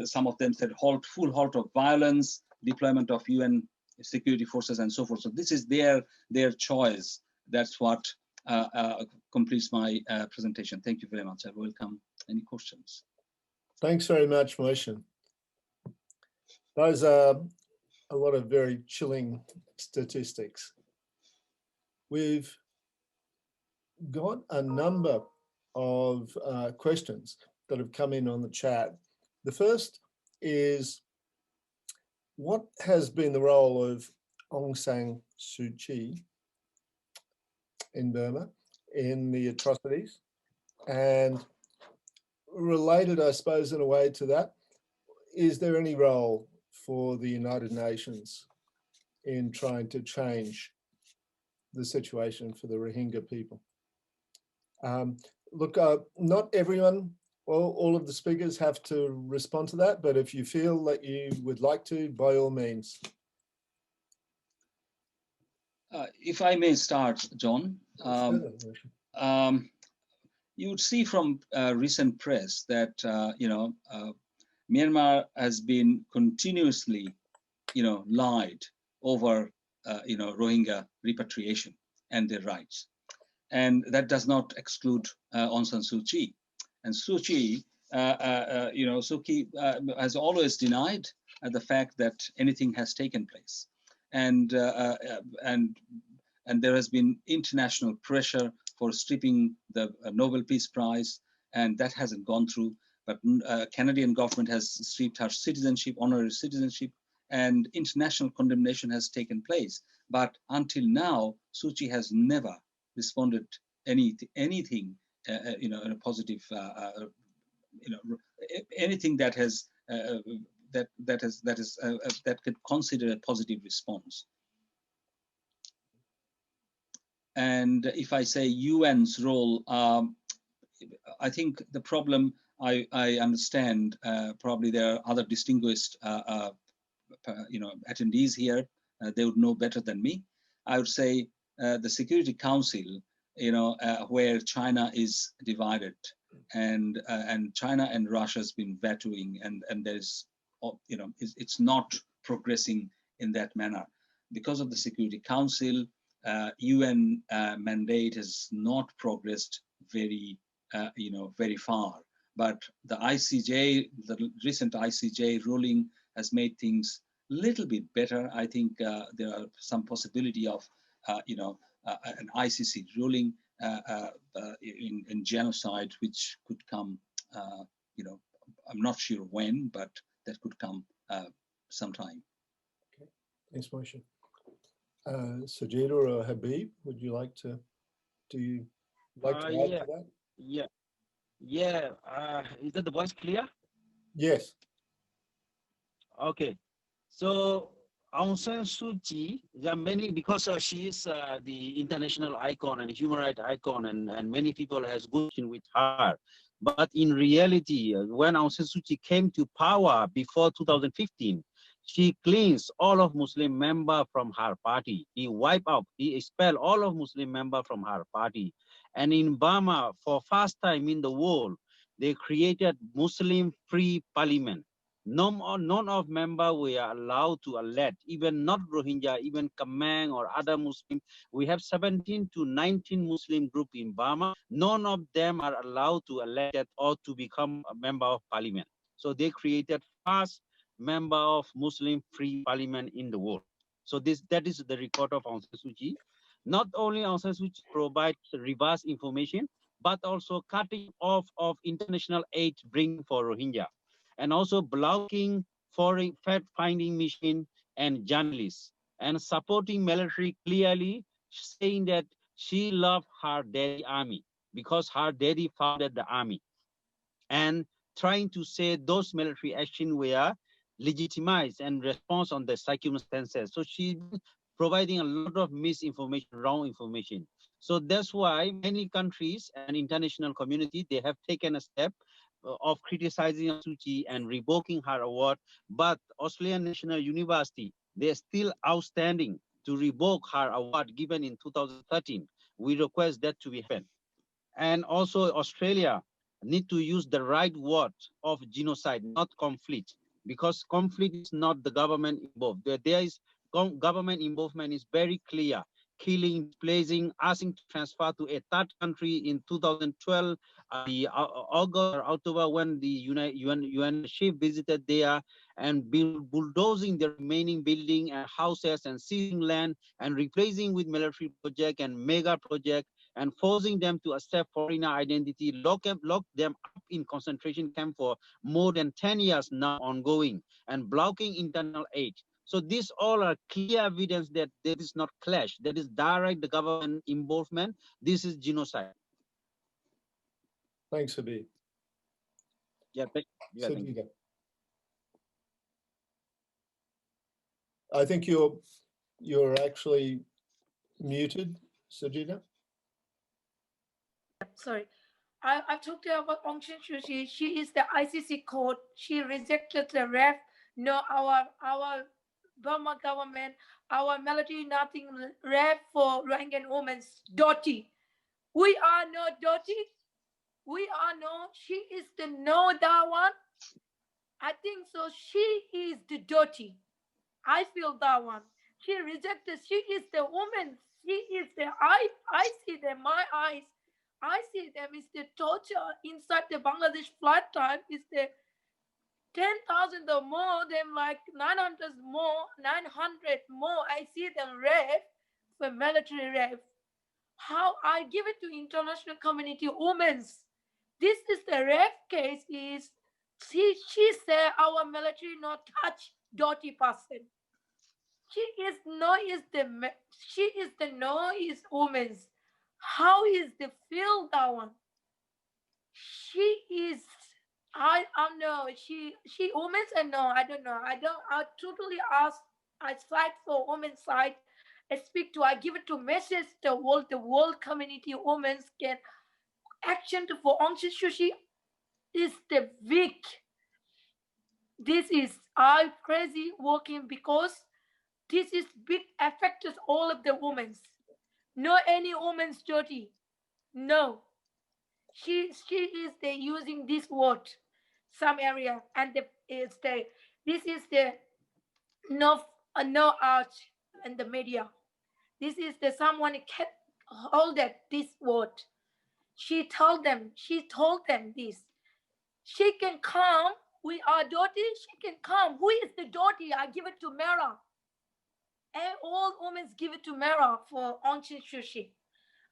Some of them said full halt of violence, deployment of UN security forces, and so forth. So this is their choice. That's what completes my presentation. Thank you very much. I welcome any questions. Thanks very much, Moishan. Those are a lot of very chilling statistics. We've got a number of questions that have come in on the chat. The first is, what has been the role of Aung San Suu Kyi in Burma in the atrocities? And related, I suppose, in a way to that, is there any role for the United Nations in trying to change the situation for the Rohingya people? Look, not everyone, all of the speakers have to respond to that, but if you feel that you would like to, by all means, If I may start, John, Certainly, Moishan. um, you would see from recent press that Myanmar has been continuously, lied over, Rohingya repatriation and their rights, and that does not exclude Aung San Suu Kyi. And Suu Kyi, Suu Kyi has always denied the fact that anything has taken place, and there has been international pressure for stripping the Nobel Peace Prize, and that hasn't gone through. But Canadian government has stripped her citizenship, honorary citizenship, and international condemnation has taken place. But until now, Suu Kyi has never responded anything, in a positive, anything that has that could consider a positive response. And if I say UN's role, I think the problem I understand. Probably there are other distinguished, attendees here. They would know better than me. I would say the Security Council, where China is divided, and China and Russia has been vetoing, and there's, it's not progressing in that manner because of the Security Council. UN mandate has not progressed very, very far. But the ICJ, the recent ICJ ruling has made things a little bit better. I think there are some possibility of, an ICC ruling in genocide, which could come, I'm not sure when, but that could come sometime. Okay, thanks, Moishan. Sajeda or Habib, would you like to? Do you like to add to that? Is that the voice clear? Yes. Okay. So Aung San Suu Kyi, there are many, because she is the international icon and human rights icon, and many people has good with her. But in reality, when Aung San Suu Kyi came to power before 2015, she cleansed all of Muslim members from her party. He wiped out, he expelled all of Muslim members from her party. And in Burma, for first time in the world, they created Muslim free parliament. None of members were allowed to elect, even not Rohingya, even Kamang or other Muslim. We have 17 to 19 Muslim group in Burma. None of them are allowed to elect or to become a member of parliament. So they created first member of Muslim free parliament in the world. So that is the record of Aung San Suu Kyi. Not only Aung San Suu Kyi provides reverse information, but also cutting off of international aid bring for Rohingya, and also blocking foreign fact-finding mission and journalists, and supporting military, clearly saying that she loved her daddy army because her daddy founded the army, and trying to say those military action were legitimized and response on the circumstances. So she's providing a lot of misinformation, wrong information. So that's why many countries and international community, they have taken a step of criticizing Suu Kyi and revoking her award. But Australian National University, they're still outstanding to revoke her award given in 2013. We request that to be happen. And also Australia need to use the right word of genocide, not conflict, because conflict is not the government involved. There is government involvement is very clear. Killing, displacing, asking to transfer to a third country in 2012, the August or October, when the UN ship visited there, and bulldozing the remaining building and houses and seizing land and replacing with military project and mega project, and forcing them to accept foreigner identity, lock them up in concentration camp for more than 10 years now ongoing, and blocking internal aid. So these all are clear evidence that there is not clash, that is direct the government involvement. This is genocide. Thanks, Habib. Thank you. I think you're actually muted, Sajeda. Sorry. I've talked about Aung San Suu Kyi. She is the ICC court. She rejected the ref. No, our Burma government, our military, nothing rap for Rohingya women's dirty. We are not dirty. We are no. She is the no that one. I think so. She is the dirty. I feel that one. She rejected. She is the woman. She is the I see them. My eyes. I see them. Is the torture inside the Bangladesh flood time. Is the 10,000 or more. Them like 900 more. 900 more. I see them rape for military rape. How I give it to international community women's. This is the rape case. Is she said our military not touch dirty person. She is no is the she is the no is woman's. How is the feel that one? She is I know she women's and no I don't know I totally ask I fight for women's side. I speak to I give it to message the world community women's can action to for Aung San Suu Kyi is the weak. This is I crazy working because this is big affects all of the women's. No any woman's dirty. No. She is the using this word some area and the is the this is the no no art in the media. This is the someone can hold that this word. She told them this. She can come. We are dirty. She can come. Who is the dirty? I give it to Mara. And all women give it to Mara for Aung San Suu Kyi.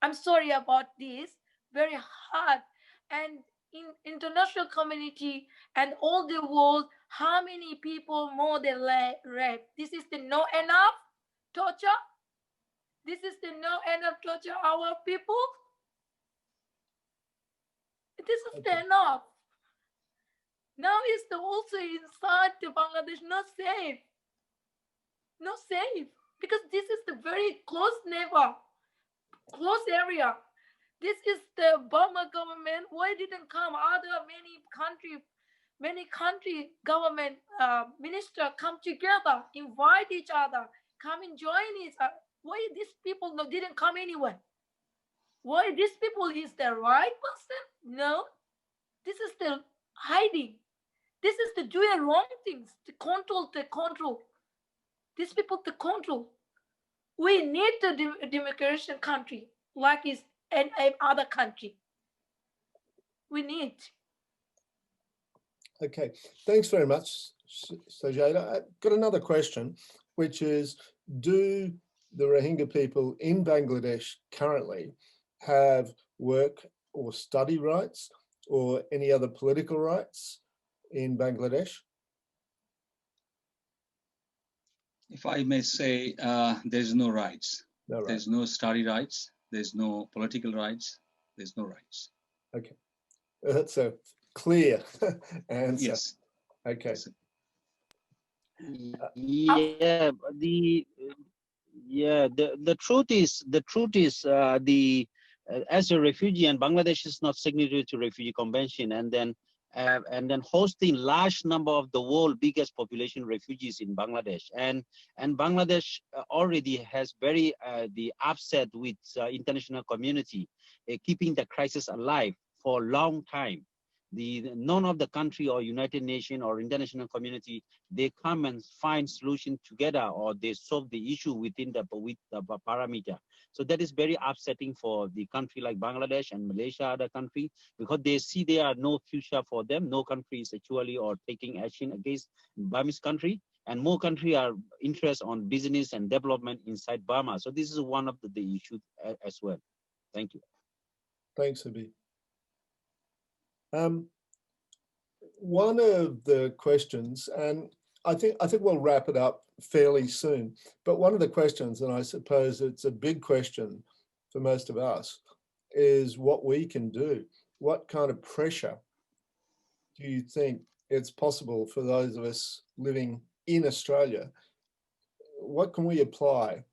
I'm sorry about this. Very hard. And in international community and all the world, how many people more than rape? This is the no enough torture. This is the no enough torture our people. This is the enough. Now is the also inside the Bangladesh not safe. Not safe. Because this is the very close neighbor, close area. This is the Burma government. Why didn't come? Other many country government minister come together, invite each other, come and join each other. Why these people didn't come anywhere? Why these people is the right person? No, this is the hiding. This is the doing wrong things. The control. These people the control. We need the democratic country like is in other country. We need. Okay, thanks very much, Sajeda. I've got another question, which is, do the Rohingya people in Bangladesh currently have work or study rights or any other political rights in Bangladesh? If I may say, there's no rights. No rights. There's no study rights. There's no political rights. There's no rights. Okay, that's a clear answer. Yes. Okay. The truth is as a refugee, and Bangladesh is not signatory to Refugee Convention, and then hosting large number of the world biggest population refugees in Bangladesh, and Bangladesh already has very the upset with international community, keeping the crisis alive for a long time. None of the country or United Nations or international community, they come and find solution together, or they solve the issue with the parameter. So that is very upsetting for the country like Bangladesh and Malaysia, other country, because they see there are no future for them. No country is actually or taking action against Burmese country, and more country are interested on business and development inside Burma. So this is one of the issues as well. Thank you. Thanks, Habib. One of the questions, and I think we'll wrap it up fairly soon, but one of the questions, and I suppose it's a big question for most of us, is what we can do. What kind of pressure do you think it's possible for those of us living in Australia? What can we apply?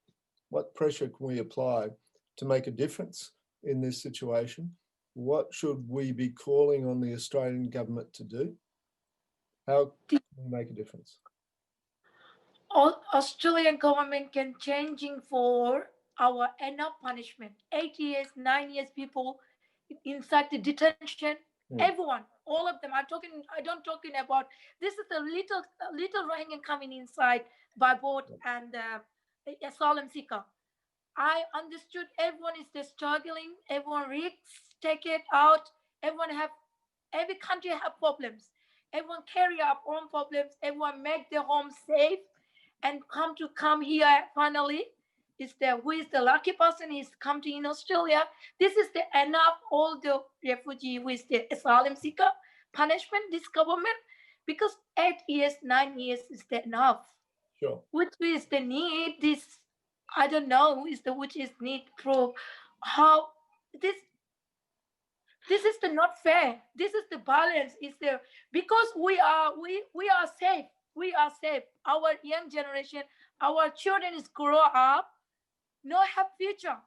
What pressure can we apply to make a difference in this situation? What should we be calling on the Australian government to do? How can we make a difference? Australian government can changing for our enough punishment. 8 years, 9 years, people inside the detention. Everyone, all of them. I don't talking about. This is the little Rohingya coming inside by boat and asylum seeker. I understood everyone is just struggling. Everyone risks take it out. Every country have problems. Everyone carry up own problems. Everyone make their home safe and come here finally. Is the who is the lucky person is come to in Australia. This is the enough all the refugee with the asylum seeker punishment, this government, because 8 years, 9 years is the enough. Sure. Which is the need this I don't know is the which is need proof how this is the not fair. This is the balance is there because we are safe. We are safe. Our young generation, our children is grow up, no have future.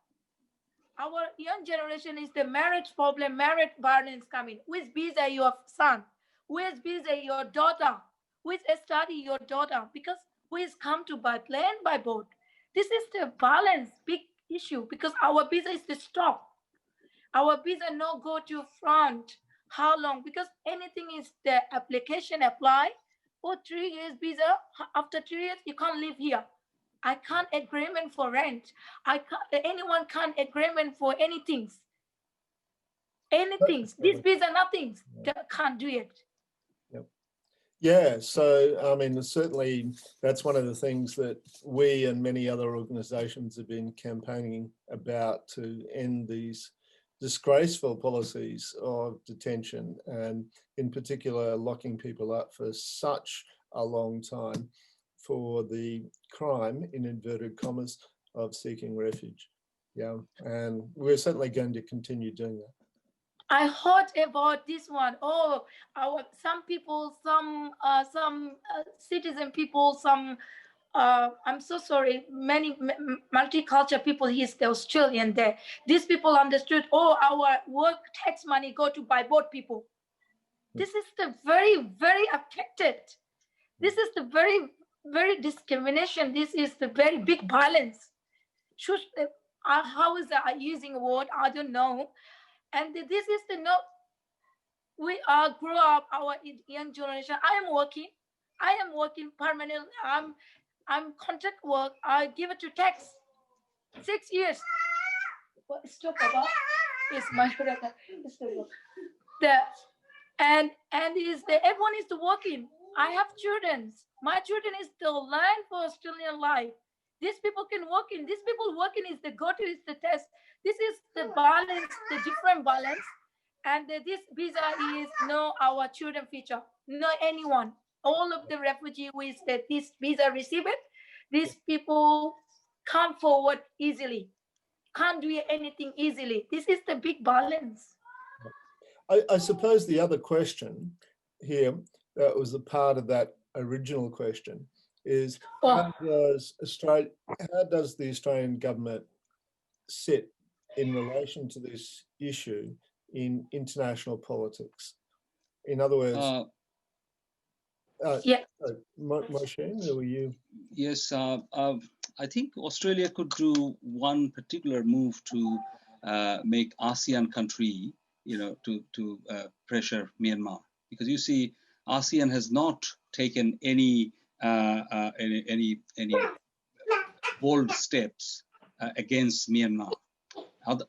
Our young generation is the marriage problem, marriage violence coming. With visa your son, with visa your daughter, with a study your daughter, because we is come to by plane, by boat. This is the balance, big issue because our visa is the stop. Our visa no go to front. How long? Because anything is the application apply for 3 years visa. After 3 years, you can't live here. I can't agreement for rent. Anyone can't agreement for anything. Anything. This visa, nothing. They can't do it. Yeah, so I mean, certainly that's one of the things that we and many other organisations have been campaigning about to end these disgraceful policies of detention and in particular locking people up for such a long time for the crime, in inverted commas, of seeking refuge. Yeah, and we're certainly going to continue doing that. I heard about this one. Oh, some people, some citizen people, some I'm so sorry. Many multicultural people. He's the Australian there. These people understood. Oh, our work tax money go to buy boat people. This is the very affected. This is the very discrimination. This is the very big violence. Should how is that using a word? I don't know. And this is the no. We are grow up our young generation. I am working permanently. I'm contract work. I give it to tax. 6 years. What stop about? It's my brother. And is the everyone is working. I have children. My children is the learn for Australian life. These people can work in. These people working is the go to is the test. This is the balance, the different balance. And this visa is no our children feature. No anyone. All of the refugee with this visa receive it. These people come forward easily. Can't do anything easily. This is the big balance. I suppose the other question here, that was a part of that original question, is how does the Australian government sit in relation to this issue in international politics? In other words, Moishan, who are you? Yes, I think Australia could do one particular move to make ASEAN country, to pressure Myanmar, because you see, ASEAN has not taken any bold steps against Myanmar.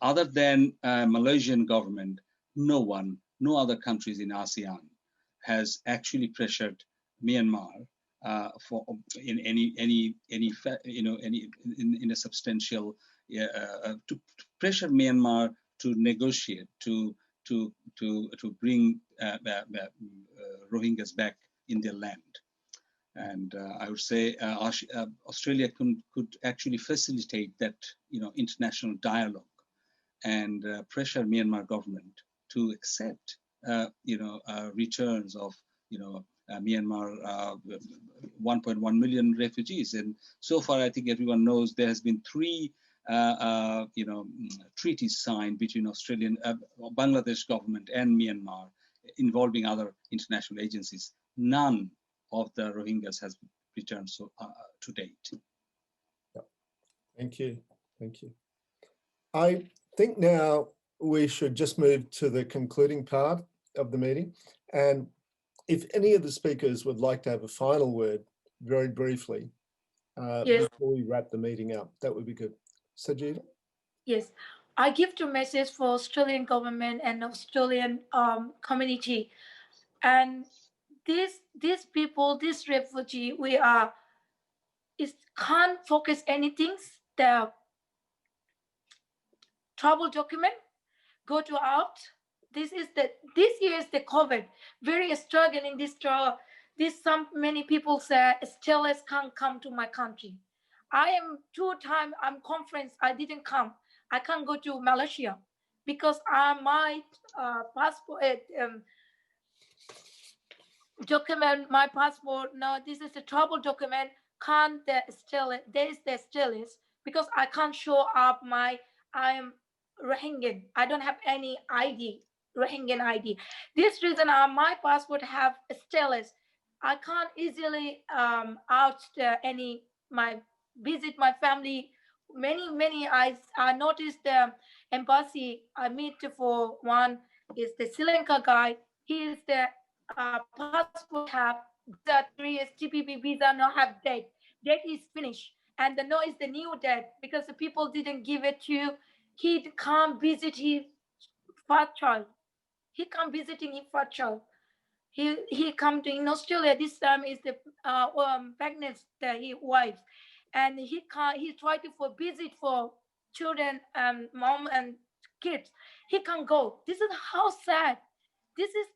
Other than Malaysian government, no other countries in ASEAN has actually pressured Myanmar in a substantial to pressure Myanmar to negotiate to bring Rohingyas back in their land. And I would say Australia could actually facilitate that international dialogue and pressure Myanmar government to accept returns of Myanmar 1.1 million refugees. And so far, I think everyone knows there has been 3 treaties signed between Australian, Bangladesh government and Myanmar involving other international agencies. None of the Rohingyas has returned to date. Thank you. Thank you. I think now we should just move to the concluding part of the meeting. And if any of the speakers would like to have a final word, very briefly, Yes. before we wrap the meeting up, that would be good. Sajeda? Yes, I give the message for Australian government and Australian community, and these people, this refugee, we are is can't focus anything. The travel document go to out. This year is the COVID, very struggling this struggle. This some many people say STLS can't come to my country. I am 2 times I'm conference. I didn't come. I can't go to Malaysia because my passport document, my passport. No, this is a travel document. Can't still there is the still is because I can't show up my I am Rohingya. I don't have any ID, Rohingya ID. This reason my passport have status. I can't easily out any my visit my family. Many I noticed the embassy I meet for one is the Sri Lanka guy. He is the passport have visa 3 years TPP visa no have date. Date is finished and the no is the new date because the people didn't give it to you. He can't visit his first child. He can't visiting his first child. He come to in Australia. This time is the pregnant his wife, and he can't. He tried to for visit for children and mom and kids. He can't go. This is how sad. This is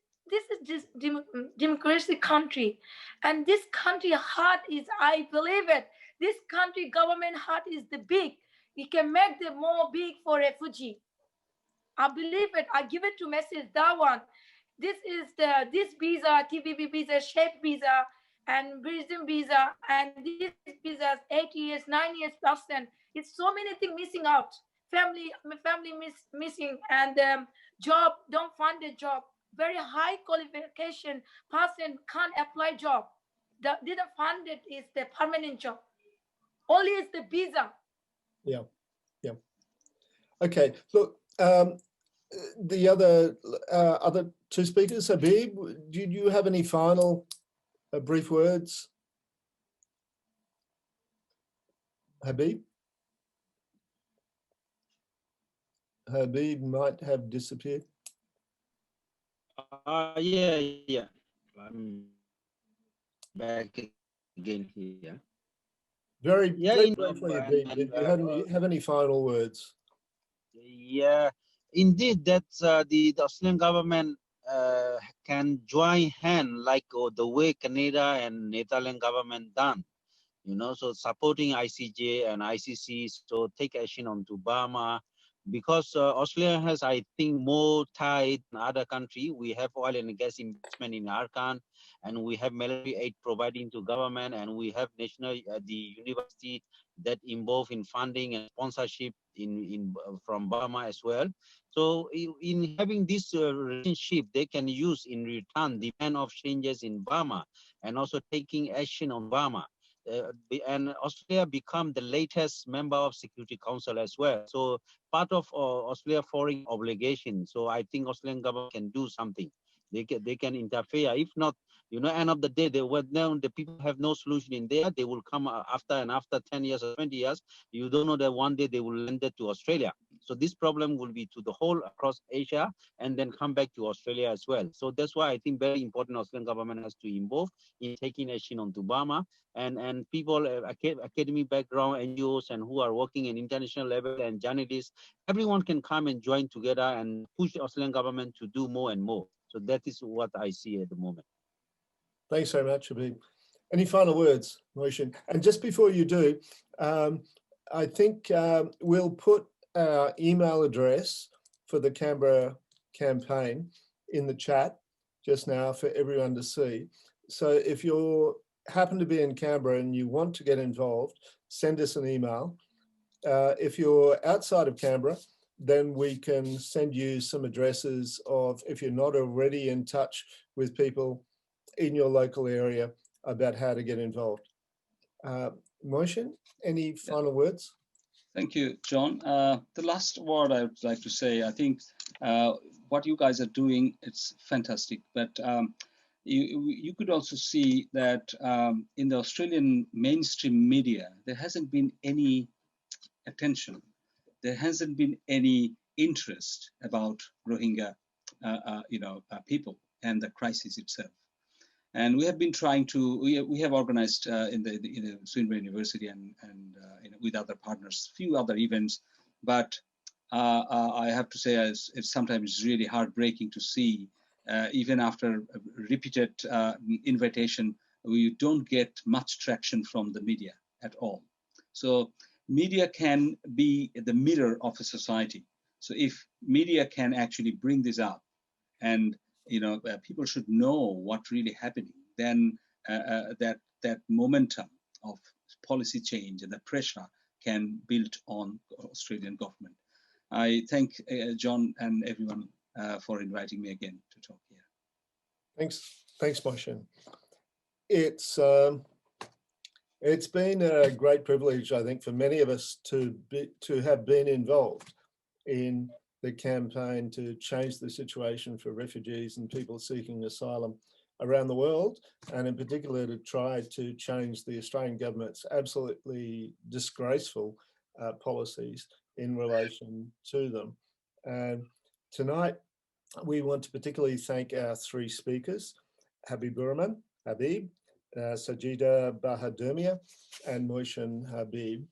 this democracy country, and this country heart is I believe it. This country government heart is the big. It can make the more big for refugee. I believe it. I give it to message that one. This is this visa, TPP visa, shape visa, and tourism visa, and these visas 8 years, 9 years person. It's so many things missing out. Family missing, and job don't find a job. Very high qualification person can't apply job. The didn't find it is the permanent job. Only is the visa. Yeah, yeah. Okay, look, the other two speakers, Habib, do you have any final brief words? Habib? Habib might have disappeared. Yeah. I'm back again here. Very briefly, Habib, And, did you have any final words? yeah, indeed, that's the Australian government can join hand like the way Canada and Netherlands government done. So supporting ICJ and ICC, so take action onto Burma, because Australia has, I think, more tied than other country. We have oil and gas investment in Arkan, and we have military aid providing to government, and we have the university that involved in funding and sponsorship from Burma as well. So in having this relationship, they can use in return demand of changes in Burma and also taking action on Burma. And Australia become the latest member of Security Council as well. So part of Australia foreign obligation. So I think Australian government can do something. They can interfere. If not, end of the day, the people have no solution in there. They will come after 10 years or 20 years. You don't know that one day they will land it to Australia. So this problem will be to the whole across Asia and then come back to Australia as well. So that's why I think very important Australian government has to involve in taking action on Burma. And people, academic background, NGOs, and who are working in international level, and journalists, everyone can come and join together and push the Australian government to do more and more. So that is what I see at the moment. Thanks very much, Habib. Any final words, Moishan? And just before you do, I think we'll put our email address for the Canberra campaign in the chat just now for everyone to see. So if you happen to be in Canberra and you want to get involved, send us an email. If you're outside of Canberra, then we can send you some addresses of, if you're not already in touch with people in your local area, about how to get involved. Moishan, any Yeah. final words? Thank you, John. The last word I would like to say, I think what you guys are doing, it's fantastic. But you could also see that in the Australian mainstream media, there hasn't been any attention. There hasn't been any interest about Rohingya, people and the crisis itself. And we have been trying to, we have organized in the Swinburne University and with other partners, few other events, but I have to say it's sometimes really heartbreaking to see, even after repeated invitation, we don't get much traction from the media at all. So media can be the mirror of a society. So if media can actually bring this up, and people should know what really happening, then that momentum of policy change and the pressure can build on Australian government. I thank John and everyone for inviting me again to talk here. Thanks, Moishan. It's been a great privilege, I think, for many of us to have been involved in the campaign to change the situation for refugees and people seeking asylum around the world, and in particular to try to change the Australian government's absolutely disgraceful policies in relation to them. And tonight, we want to particularly thank our three speakers, Habiburahman, Habib, Sajeda Bahadurmia, and Moishan Habib.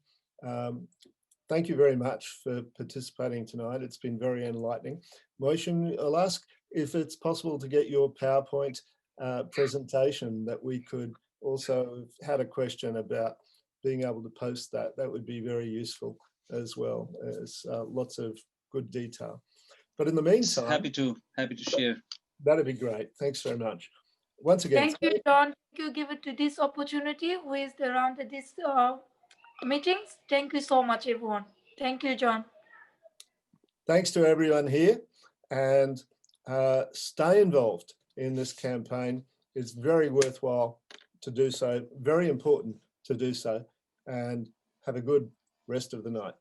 Thank you very much for participating tonight. It's been very enlightening. Moishan, I'll ask if it's possible to get your PowerPoint presentation that we could also had a question about being able to post that. That would be very useful as well as lots of good detail. But in the meantime, happy to share. That'd be great. Thanks very much. Once again, thank you, John. Thank you, give it to this opportunity with around this meetings. Thank you so much, everyone. Thank you, John. Thanks to everyone here, and stay involved in this campaign. It's very worthwhile to do so, very important to do so, and have a good rest of the night.